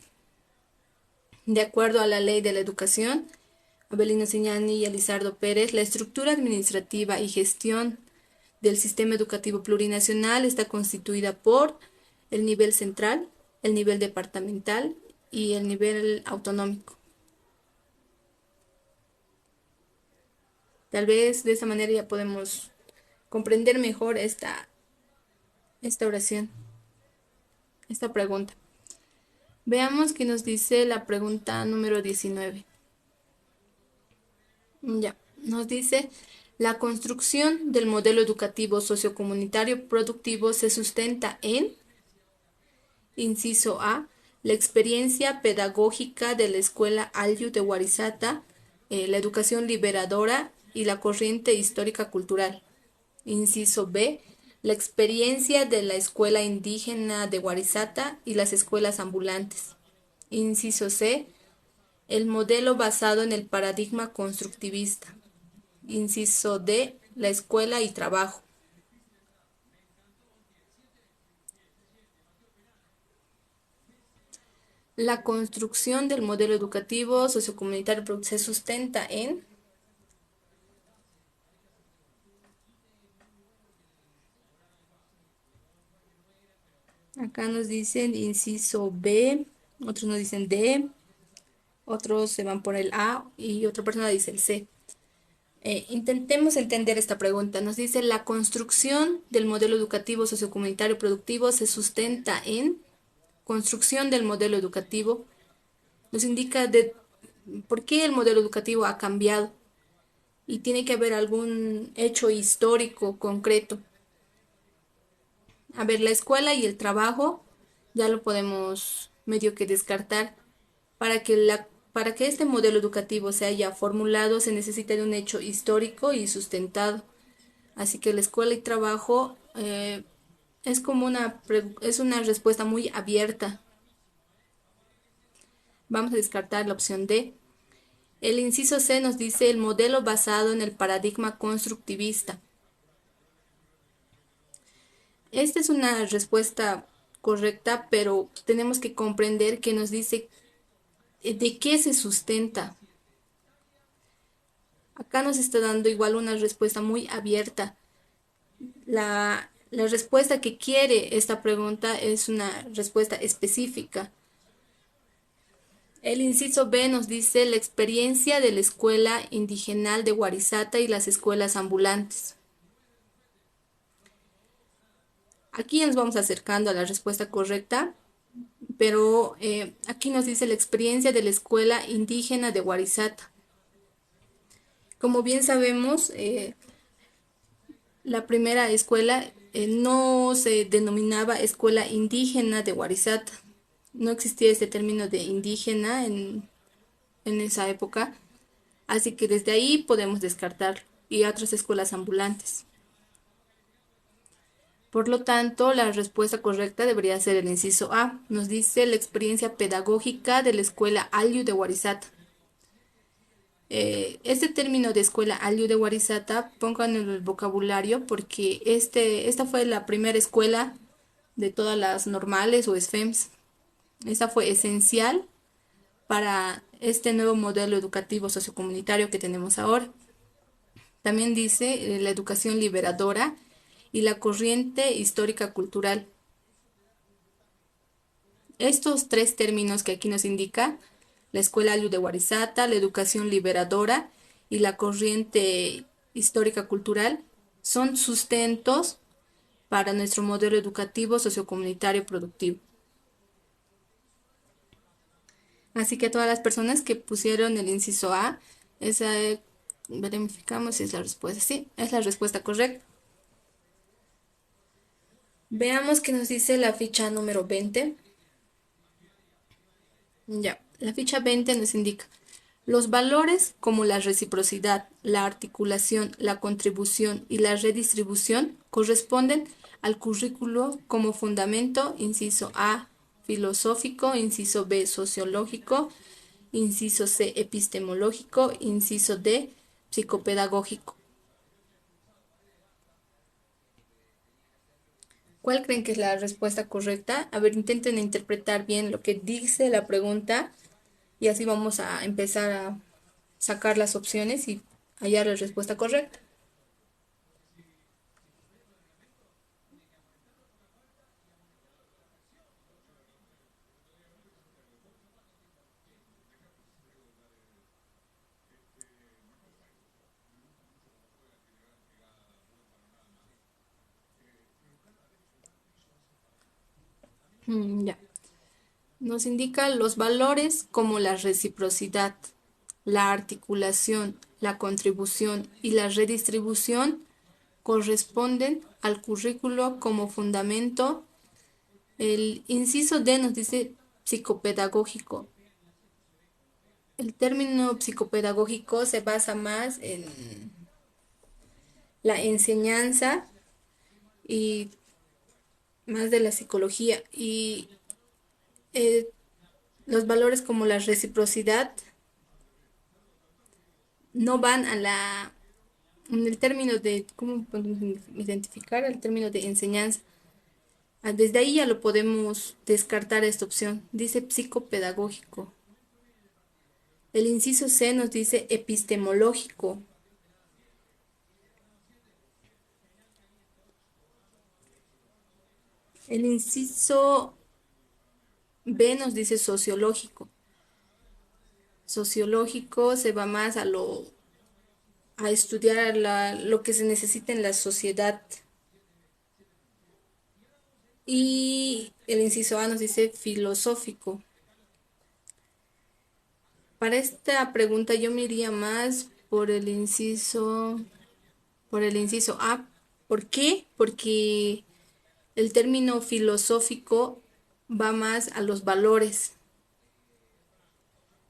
De acuerdo a la Ley de la Educación, Abelino Siñani y Elizardo Pérez, la estructura administrativa y gestión del sistema educativo plurinacional está constituida por el nivel central, el nivel departamental y el nivel autonómico. Tal vez de esa manera ya podemos comprender mejor esta oración, esta pregunta. Veamos qué nos dice la pregunta número 19. Ya, nos dice, la construcción del modelo educativo sociocomunitario productivo se sustenta en, inciso A, la experiencia pedagógica de la Escuela Alyu de Warisata, la educación liberadora y la corriente histórica cultural. Inciso B, la experiencia de la Escuela Indígena de Warisata y las escuelas ambulantes. Inciso C, el modelo basado en el paradigma constructivista. Inciso D, la escuela y trabajo. La construcción del modelo educativo sociocomunitario se sustenta en. Acá nos dicen inciso B, otros nos dicen D, otros se van por el A y otra persona dice el C. Intentemos entender esta pregunta. Nos dice, la construcción del modelo educativo sociocomunitario productivo se sustenta en. Construcción del modelo educativo nos indica de por qué el modelo educativo ha cambiado y tiene que haber algún hecho histórico concreto. A ver, la escuela y el trabajo ya lo podemos medio que descartar. Para que este modelo educativo se haya formulado se necesita de un hecho histórico y sustentado. Así que la escuela y trabajo es como es una respuesta muy abierta. Vamos a descartar la opción D. El inciso C nos dice el modelo basado en el paradigma constructivista. Esta es una respuesta correcta, pero tenemos que comprender que nos dice de qué se sustenta. Acá nos está dando igual una respuesta muy abierta. La respuesta que quiere esta pregunta es una respuesta específica. El inciso B nos dice la experiencia de la escuela indigenal de Warisata y las escuelas ambulantes. Aquí nos vamos acercando a la respuesta correcta, pero aquí nos dice la experiencia de la escuela indígena de Warisata. Como bien sabemos, la primera escuela no se denominaba escuela indígena de Warisata. No existía este término de indígena en esa época, así que desde ahí podemos descartarlo y otras escuelas ambulantes. Por lo tanto, la respuesta correcta debería ser el inciso A. Nos dice la experiencia pedagógica de la escuela Alyu de Warisata. Este término de escuela Alyu de Warisata, pongan en el vocabulario porque esta fue la primera escuela de todas las normales o SFEMS. Esta fue esencial para este nuevo modelo educativo sociocomunitario que tenemos ahora. También dice la educación liberadora y la corriente histórica cultural. Estos tres términos que aquí nos indica, la escuela Alyu de Warisata, la educación liberadora y la corriente histórica cultural, son sustentos para nuestro modelo educativo sociocomunitario productivo. Así que a todas las personas que pusieron el inciso A, verificamos si es la respuesta. Sí, es la respuesta correcta. Veamos qué nos dice la ficha número 20. Ya, la ficha 20 nos indica los valores como la reciprocidad, la articulación, la contribución y la redistribución corresponden al currículo como fundamento, inciso A, filosófico, inciso B, sociológico, inciso C, epistemológico, inciso D, psicopedagógico. ¿Cuál creen que es la respuesta correcta? A ver, intenten interpretar bien lo que dice la pregunta y así vamos a empezar a sacar las opciones y hallar la respuesta correcta. Ya. Nos indica los valores como la reciprocidad, la articulación, la contribución y la redistribución corresponden al currículo como fundamento. El inciso D nos dice psicopedagógico. El término psicopedagógico se basa más en la enseñanza y más de la psicología y eh, los valores como la reciprocidad no van a en el término de, ¿cómo podemos identificar? El término de enseñanza. Desde ahí ya lo podemos descartar esta opción. Dice psicopedagógico. El inciso C nos dice epistemológico. El inciso B nos dice sociológico. Sociológico se va más a estudiar lo que se necesita en la sociedad. Y el inciso A nos dice filosófico. Para esta pregunta yo me iría más por el inciso A. ¿Por qué? Porque el término filosófico va más a los valores,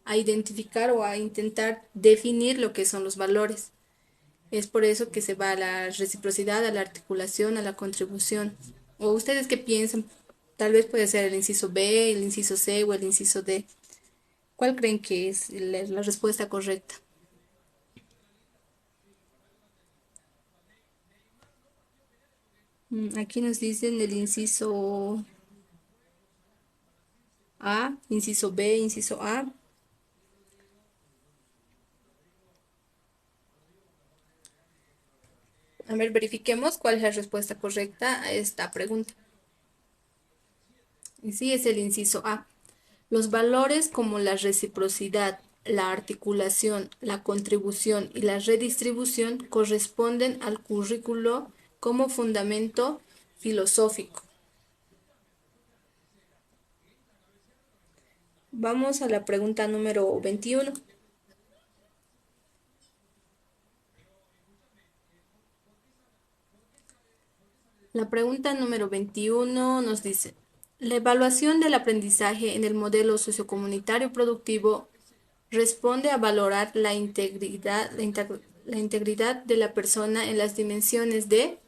a identificar o a intentar definir lo que son los valores. Es por eso que se va a la reciprocidad, a la articulación, a la contribución. ¿O ustedes qué piensan? Tal vez puede ser el inciso B, el inciso C o el inciso D. ¿Cuál creen que es la respuesta correcta? Aquí nos dicen el inciso A, inciso B, inciso A. A ver, verifiquemos cuál es la respuesta correcta a esta pregunta. Y sí, es el inciso A. Los valores como la reciprocidad, la articulación, la contribución y la redistribución corresponden al currículo como fundamento filosófico. Vamos a la pregunta número 21. La pregunta número 21 nos dice, la evaluación del aprendizaje en el modelo sociocomunitario productivo responde a valorar la integridad de la persona en las dimensiones de,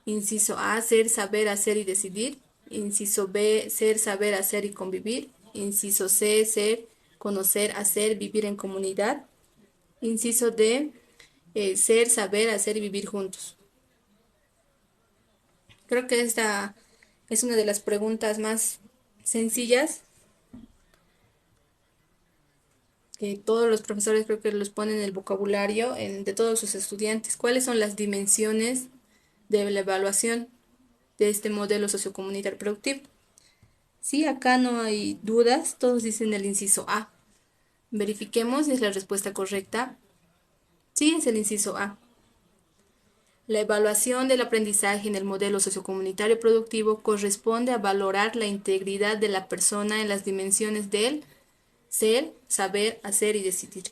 inciso A, ser, saber, hacer y decidir, inciso B, ser, saber, hacer y convivir, inciso C, ser, conocer, hacer, vivir en comunidad, inciso D, ser, saber, hacer y vivir juntos. Creo que esta es una de las preguntas más sencillas que todos los profesores creo que los ponen en el vocabulario de todos sus estudiantes. ¿Cuáles son las dimensiones de la evaluación de este modelo sociocomunitario productivo? Sí, acá no hay dudas, todos dicen el inciso A. Verifiquemos si es la respuesta correcta. Sí, es el inciso A. La evaluación del aprendizaje en el modelo sociocomunitario productivo corresponde a valorar la integridad de la persona en las dimensiones del ser, saber, hacer y decidir.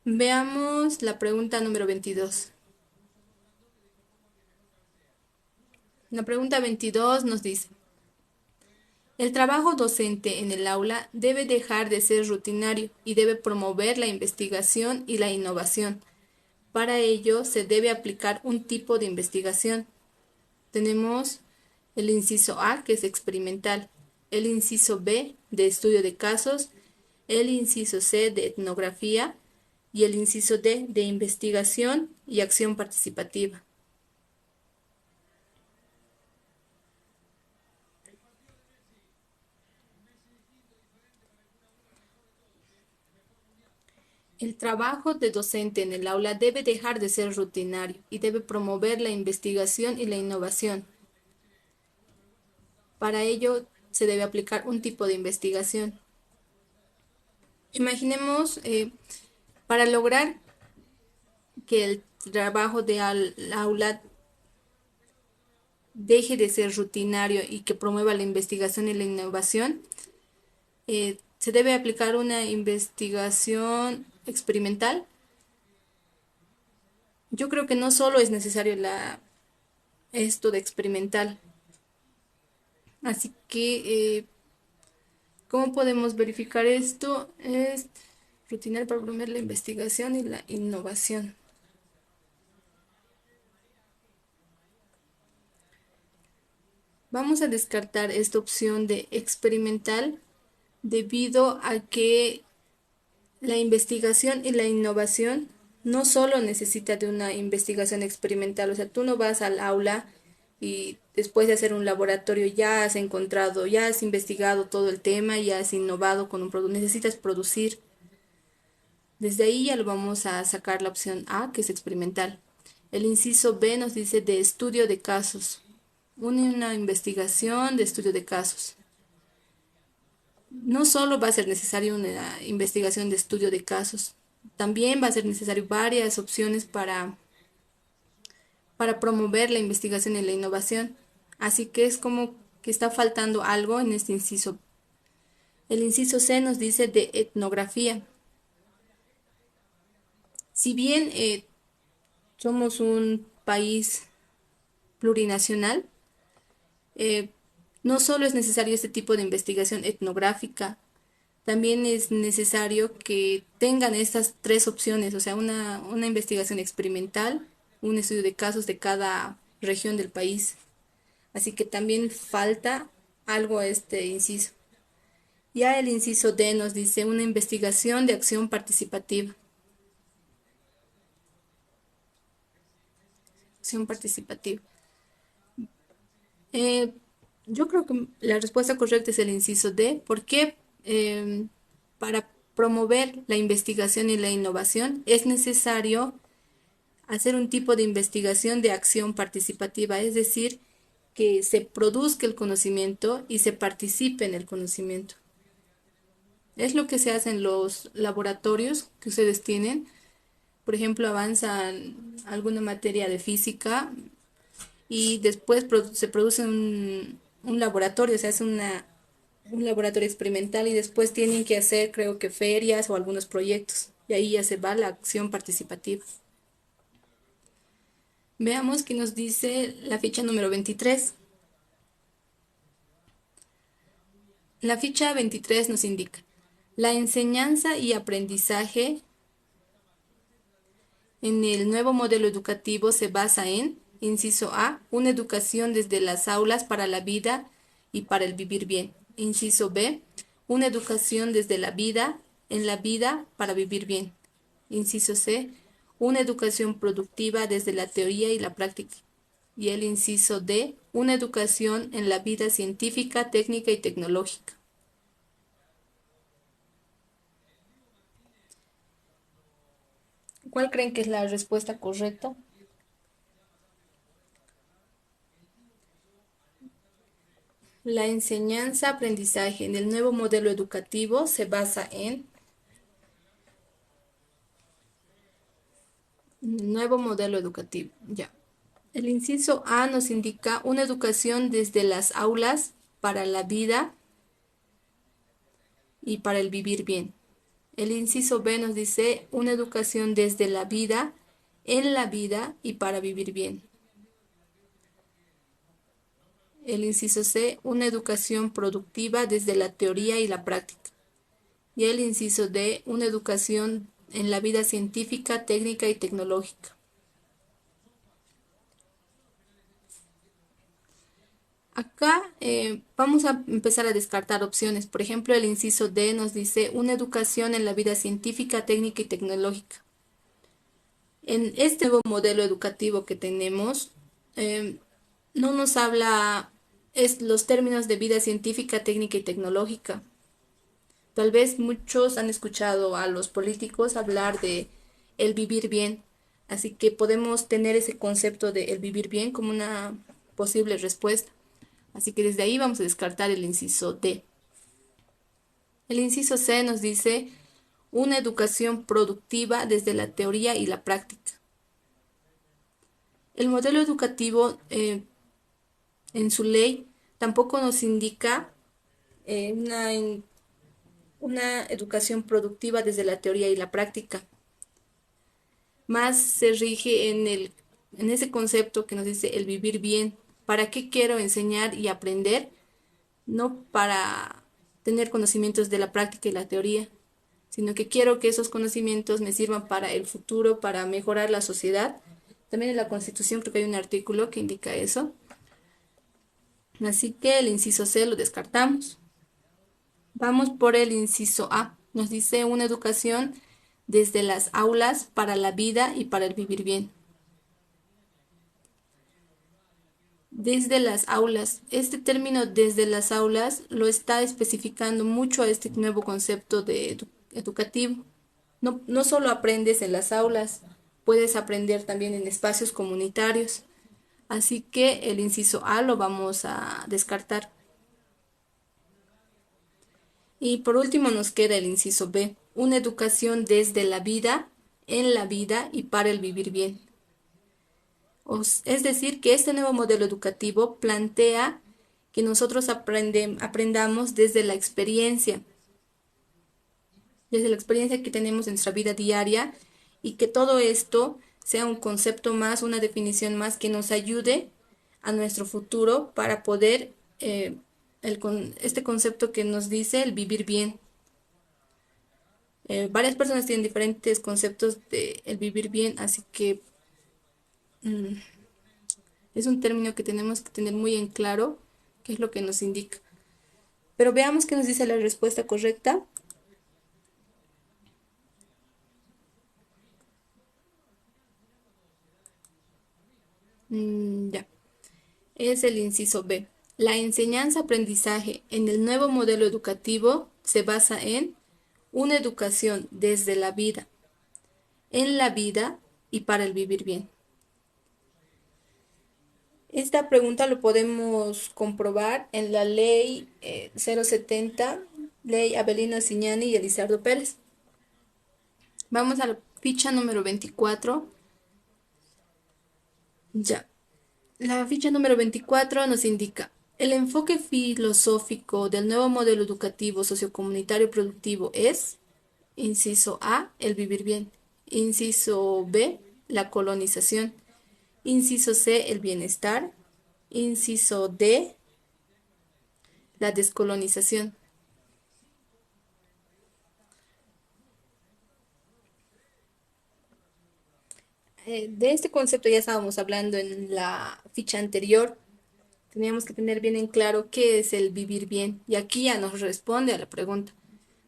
Veamos la pregunta número 22. La pregunta 22 nos dice, el trabajo docente en el aula debe dejar de ser rutinario y debe promover la investigación y la innovación. Para ello se debe aplicar un tipo de investigación. Tenemos el inciso A, que es experimental, el inciso B de estudio de casos, el inciso C de etnografía y el inciso D de investigación y acción participativa. El trabajo de docente en el aula debe dejar de ser rutinario y debe promover la investigación y la innovación. Para ello se debe aplicar un tipo de investigación. Imaginemos, para lograr que el trabajo de aula deje de ser rutinario y que promueva la investigación y la innovación, se debe aplicar una investigación experimental. Yo creo que no solo es necesario esto de experimental. Así que, ¿cómo podemos verificar esto? Es rutinario para promover la investigación y la innovación. Vamos a descartar esta opción de experimental debido a que la investigación y la innovación no solo necesita de una investigación experimental, o sea, tú no vas al aula y después de hacer un laboratorio ya has encontrado, ya has investigado todo el tema, ya has innovado con un producto, necesitas producir. Desde ahí ya lo vamos a sacar la opción A, que es experimental. El inciso B nos dice de estudio de casos, una investigación de estudio de casos. No solo va a ser necesario una investigación de estudio de casos, también va a ser necesario varias opciones para promover la investigación y la innovación. Así que es como que está faltando algo en este inciso. El inciso C nos dice de etnografía. Si bien somos un país plurinacional, eh, no solo es necesario este tipo de investigación etnográfica, también es necesario que tengan estas tres opciones, o sea, una investigación experimental, un estudio de casos de cada región del país. Así que también falta algo a este inciso. Ya el inciso D nos dice una investigación de acción participativa. Acción participativa. Eh, yo creo que la respuesta correcta es el inciso D, porque para promover la investigación y la innovación es necesario hacer un tipo de investigación de acción participativa, es decir, que se produzca el conocimiento y se participe en el conocimiento. Es lo que se hace en los laboratorios que ustedes tienen. Por ejemplo, avanzan alguna materia de física y después se produce un laboratorio, se hace un laboratorio experimental y después tienen que hacer, creo que ferias o algunos proyectos. Y ahí ya se va la acción participativa. Veamos qué nos dice la ficha número 23. La ficha 23 nos indica, la enseñanza y aprendizaje en el nuevo modelo educativo se basa en, inciso A, una educación desde las aulas para la vida y para el vivir bien. Inciso B, una educación desde la vida, en la vida para vivir bien. Inciso C, una educación productiva desde la teoría y la práctica. Y el inciso D, una educación en la vida científica, técnica y tecnológica. ¿Cuál creen que es la respuesta correcta? La enseñanza-aprendizaje en el nuevo modelo educativo se basa en nuevo modelo educativo. Ya. El inciso A nos indica una educación desde las aulas para la vida y para el vivir bien. El inciso B nos dice una educación desde la vida, en la vida y para vivir bien. El inciso C, una educación productiva desde la teoría y la práctica. Y el inciso D, una educación en la vida científica, técnica y tecnológica. Acá vamos a empezar a descartar opciones. Por ejemplo, el inciso D nos dice una educación en la vida científica, técnica y tecnológica. En este nuevo modelo educativo que tenemos, eh, no nos habla los términos de vida científica, técnica y tecnológica. Tal vez muchos han escuchado a los políticos hablar de el vivir bien, así que podemos tener ese concepto de el vivir bien como una posible respuesta. Así que desde ahí vamos a descartar el inciso D. El inciso C nos dice una educación productiva desde la teoría y la práctica. El modelo educativo en su ley tampoco nos indica eh, una, una educación productiva desde la teoría y la práctica. Más se rige en ese concepto que nos dice el vivir bien. ¿Para qué quiero enseñar y aprender? No para tener conocimientos de la práctica y la teoría, sino que quiero que esos conocimientos me sirvan para el futuro, para mejorar la sociedad. También en la Constitución creo que hay un artículo que indica eso. Así que el inciso C lo descartamos. Vamos por el inciso A. Nos dice una educación desde las aulas para la vida y para el vivir bien. Desde las aulas. Este término desde las aulas lo está especificando mucho a este nuevo concepto de educativo. No solo aprendes en las aulas, puedes aprender también en espacios comunitarios. Así que el inciso A lo vamos a descartar. Y por último nos queda el inciso B, una educación desde la vida, en la vida y para el vivir bien. Es decir, que este nuevo modelo educativo plantea que nosotros aprendamos desde la experiencia que tenemos en nuestra vida diaria y que todo esto sea un concepto más, una definición más que nos ayude a nuestro futuro para poder, este concepto que nos dice el vivir bien. Varias personas tienen diferentes conceptos de el vivir bien, así que mm, es un término que tenemos que tener muy en claro qué es lo que nos indica. Pero veamos qué nos dice la respuesta correcta. Ya, es el inciso B. La enseñanza-aprendizaje en el nuevo modelo educativo se basa en una educación desde la vida, en la vida y para el vivir bien. Esta pregunta lo podemos comprobar en la ley 070, ley Avelino Signani y Elizardo Pérez. Vamos a la ficha número 24. Ya. La ficha número 24 nos indica el enfoque filosófico del nuevo modelo educativo sociocomunitario productivo es, inciso A, el vivir bien, inciso B, la colonización, inciso C, el bienestar, inciso D, la descolonización. De este concepto ya estábamos hablando en la ficha anterior. Teníamos que tener bien en claro qué es el vivir bien. Y aquí ya nos responde a la pregunta.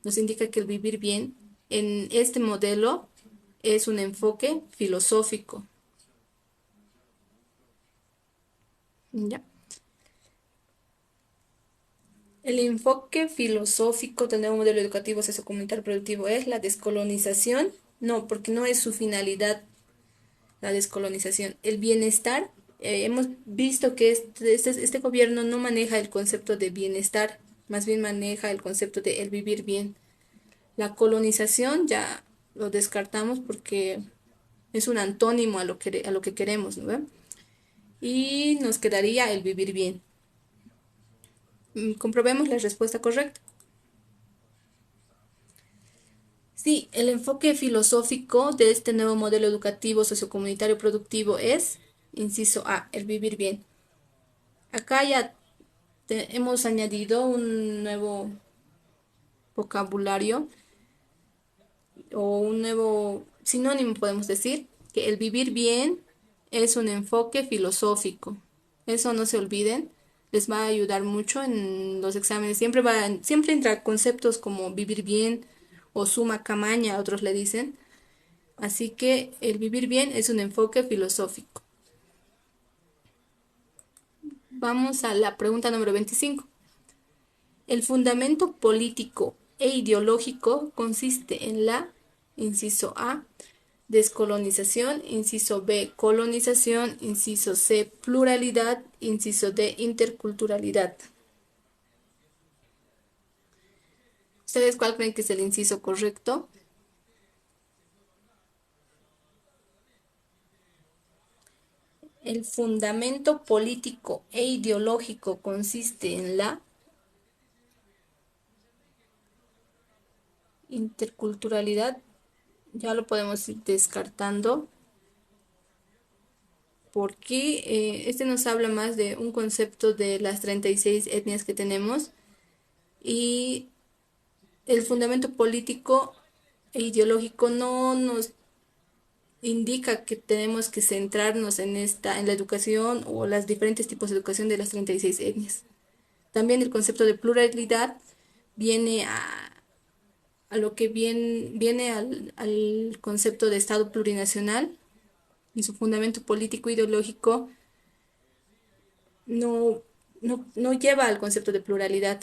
Nos indica que el vivir bien en este modelo es un enfoque filosófico. ¿Ya? El enfoque filosófico del nuevo modelo educativo sociocomunitario productivo es la descolonización. No, porque no es su finalidad la descolonización. El bienestar, hemos visto que este gobierno no maneja el concepto de bienestar, más bien maneja el concepto de el vivir bien. La colonización ya lo descartamos porque es un antónimo a lo que queremos, ¿no ve? Y nos quedaría el vivir bien. Comprobemos la respuesta correcta. Sí, el enfoque filosófico de este nuevo modelo educativo sociocomunitario productivo es, inciso A, el vivir bien. Acá ya hemos añadido un nuevo vocabulario o un nuevo sinónimo, podemos decir, que el vivir bien es un enfoque filosófico. Eso no se olviden. les va a ayudar mucho en los exámenes. Siempre entra conceptos como vivir bien o suma camaña, otros le dicen. Así que el vivir bien es un enfoque filosófico. Vamos a la pregunta número 25. El fundamento político e ideológico consiste en la, inciso A, descolonización, inciso B, colonización, inciso C, pluralidad, inciso D, interculturalidad. ¿Ustedes cuál creen que es el inciso correcto? El fundamento político e ideológico consiste en la interculturalidad. Ya lo podemos ir descartando porque este nos habla más de un concepto de las 36 etnias que tenemos y el fundamento político e ideológico no nos indica que tenemos que centrarnos en la educación o los diferentes tipos de educación de las 36 etnias. También el concepto de pluralidad viene a lo que viene al concepto de Estado plurinacional y su fundamento político ideológico no, no lleva al concepto de pluralidad.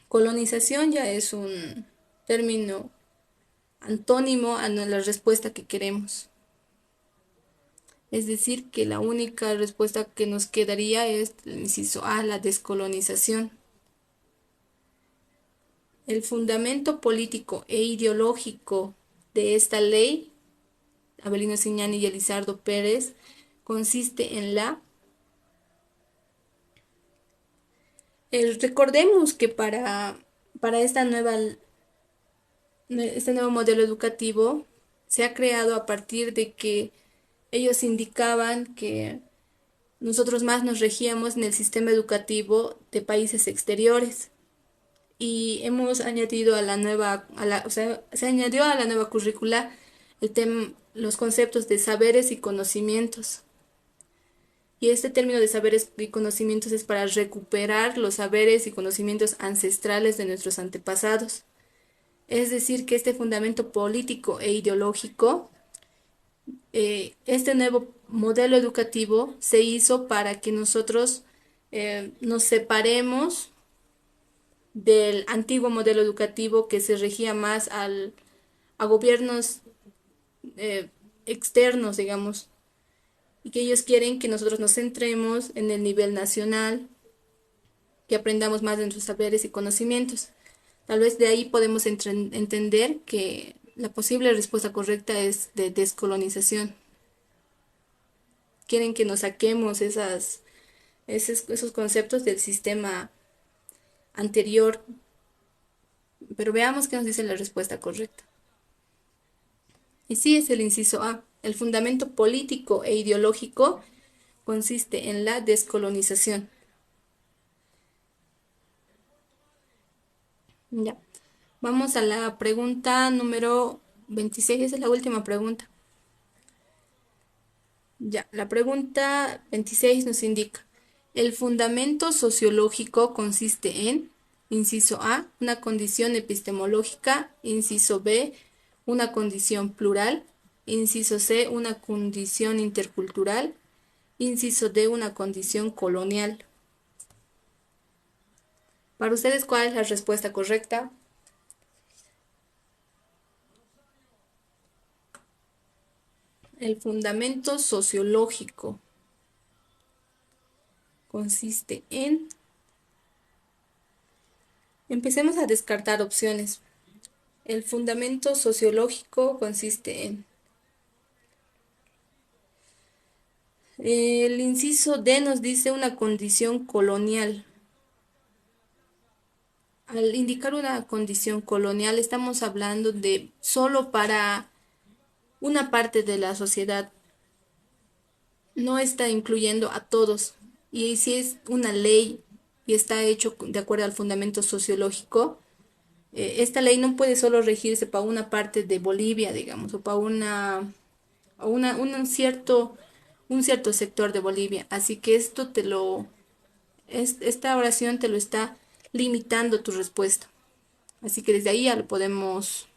Colonización ya es un término antónimo a la respuesta que queremos. Es decir, que la única respuesta que nos quedaría es el inciso A, la descolonización. El fundamento político e ideológico de esta ley, Avelino Siñani y Elizardo Pérez, consiste en la... recordemos que para este nuevo modelo educativo se ha creado a partir de que ellos indicaban que nosotros más nos regíamos en el sistema educativo de países exteriores y hemos añadido a la nueva, o sea, se añadió a la nueva currícula los conceptos de saberes y conocimientos. Y este término de saberes y conocimientos es para recuperar los saberes y conocimientos ancestrales de nuestros antepasados. Es decir, que este fundamento político e ideológico, este nuevo modelo educativo se hizo para que nosotros nos separemos del antiguo modelo educativo que se regía más a gobiernos externos, digamos, y que ellos quieren que nosotros nos centremos en el nivel nacional, que aprendamos más de nuestros saberes y conocimientos. Tal vez de ahí podemos entender que la posible respuesta correcta es de descolonización. Quieren que nos saquemos esos conceptos del sistema anterior, pero veamos qué nos dice la respuesta correcta. Y sí, es el inciso A. El fundamento político e ideológico consiste en la descolonización. Ya. Vamos a la pregunta número 26, esa es la última pregunta. Ya, la pregunta 26 nos indica, el fundamento sociológico consiste en, inciso A, una condición epistemológica, inciso B, una condición plural, inciso C, una condición intercultural, inciso D, una condición colonial. Para ustedes, ¿cuál es la respuesta correcta? El fundamento sociológico consiste en... Empecemos a descartar opciones. El fundamento sociológico consiste en... El inciso D nos dice una condición colonial. Al indicar una condición colonial estamos hablando de solo para una parte de la sociedad. No está incluyendo a todos. Y si es una ley y está hecho de acuerdo al fundamento sociológico, esta ley no puede solo regirse para una parte de Bolivia, digamos, o para un cierto sector de Bolivia. Así que esto esta oración te lo está limitando tu respuesta. Así que desde ahí ya lo podemos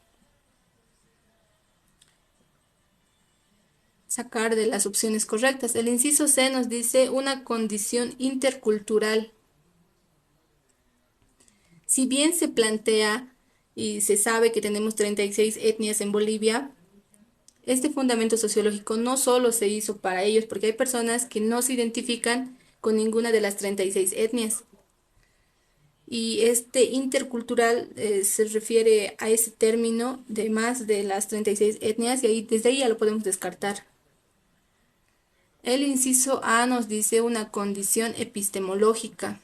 sacar de las opciones correctas. El inciso C nos dice una condición intercultural. Si bien se plantea y se sabe que tenemos 36 etnias en Bolivia, este fundamento sociológico no solo se hizo para ellos, porque hay personas que no se identifican con ninguna de las 36 etnias. Y este intercultural se refiere a ese término de más de las 36 etnias y desde ahí ya lo podemos descartar. El inciso A nos dice una condición epistemológica.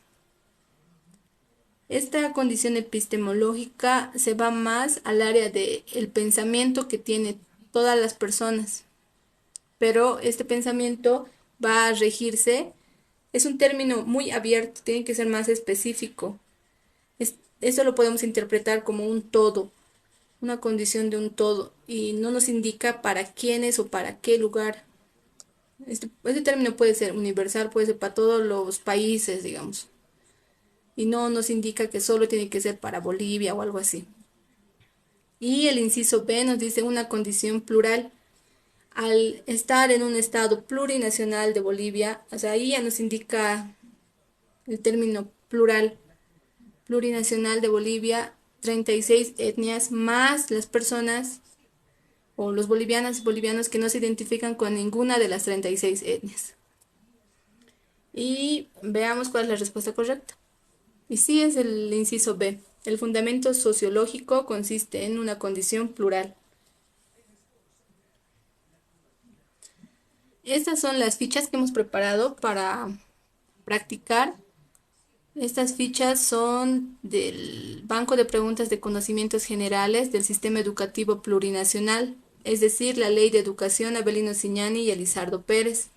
Esta condición epistemológica se va más al área del pensamiento que tiene todas las personas, pero este pensamiento va a regirse, es un término muy abierto, tiene que ser más específico. Eso lo podemos interpretar como un todo, una condición de un todo, y no nos indica para quiénes o para qué lugar. Este término puede ser universal, puede ser para todos los países, digamos, y no nos indica que solo tiene que ser para Bolivia o algo así. Y el inciso B nos dice una condición plural. Al estar en un estado plurinacional de Bolivia, o sea, ahí ya nos indica el término plural, plurinacional de Bolivia, 36 etnias más las personas o los bolivianas y bolivianos que no se identifican con ninguna de las 36 etnias. Y veamos cuál es la respuesta correcta. Y sí es el inciso B. El fundamento sociológico consiste en una condición plural. Estas son las fichas que hemos preparado para practicar. Estas fichas son del Banco de Preguntas de Conocimientos Generales del Sistema Educativo Plurinacional, es decir, la Ley de Educación Abelino Siñani y Elizardo Pérez.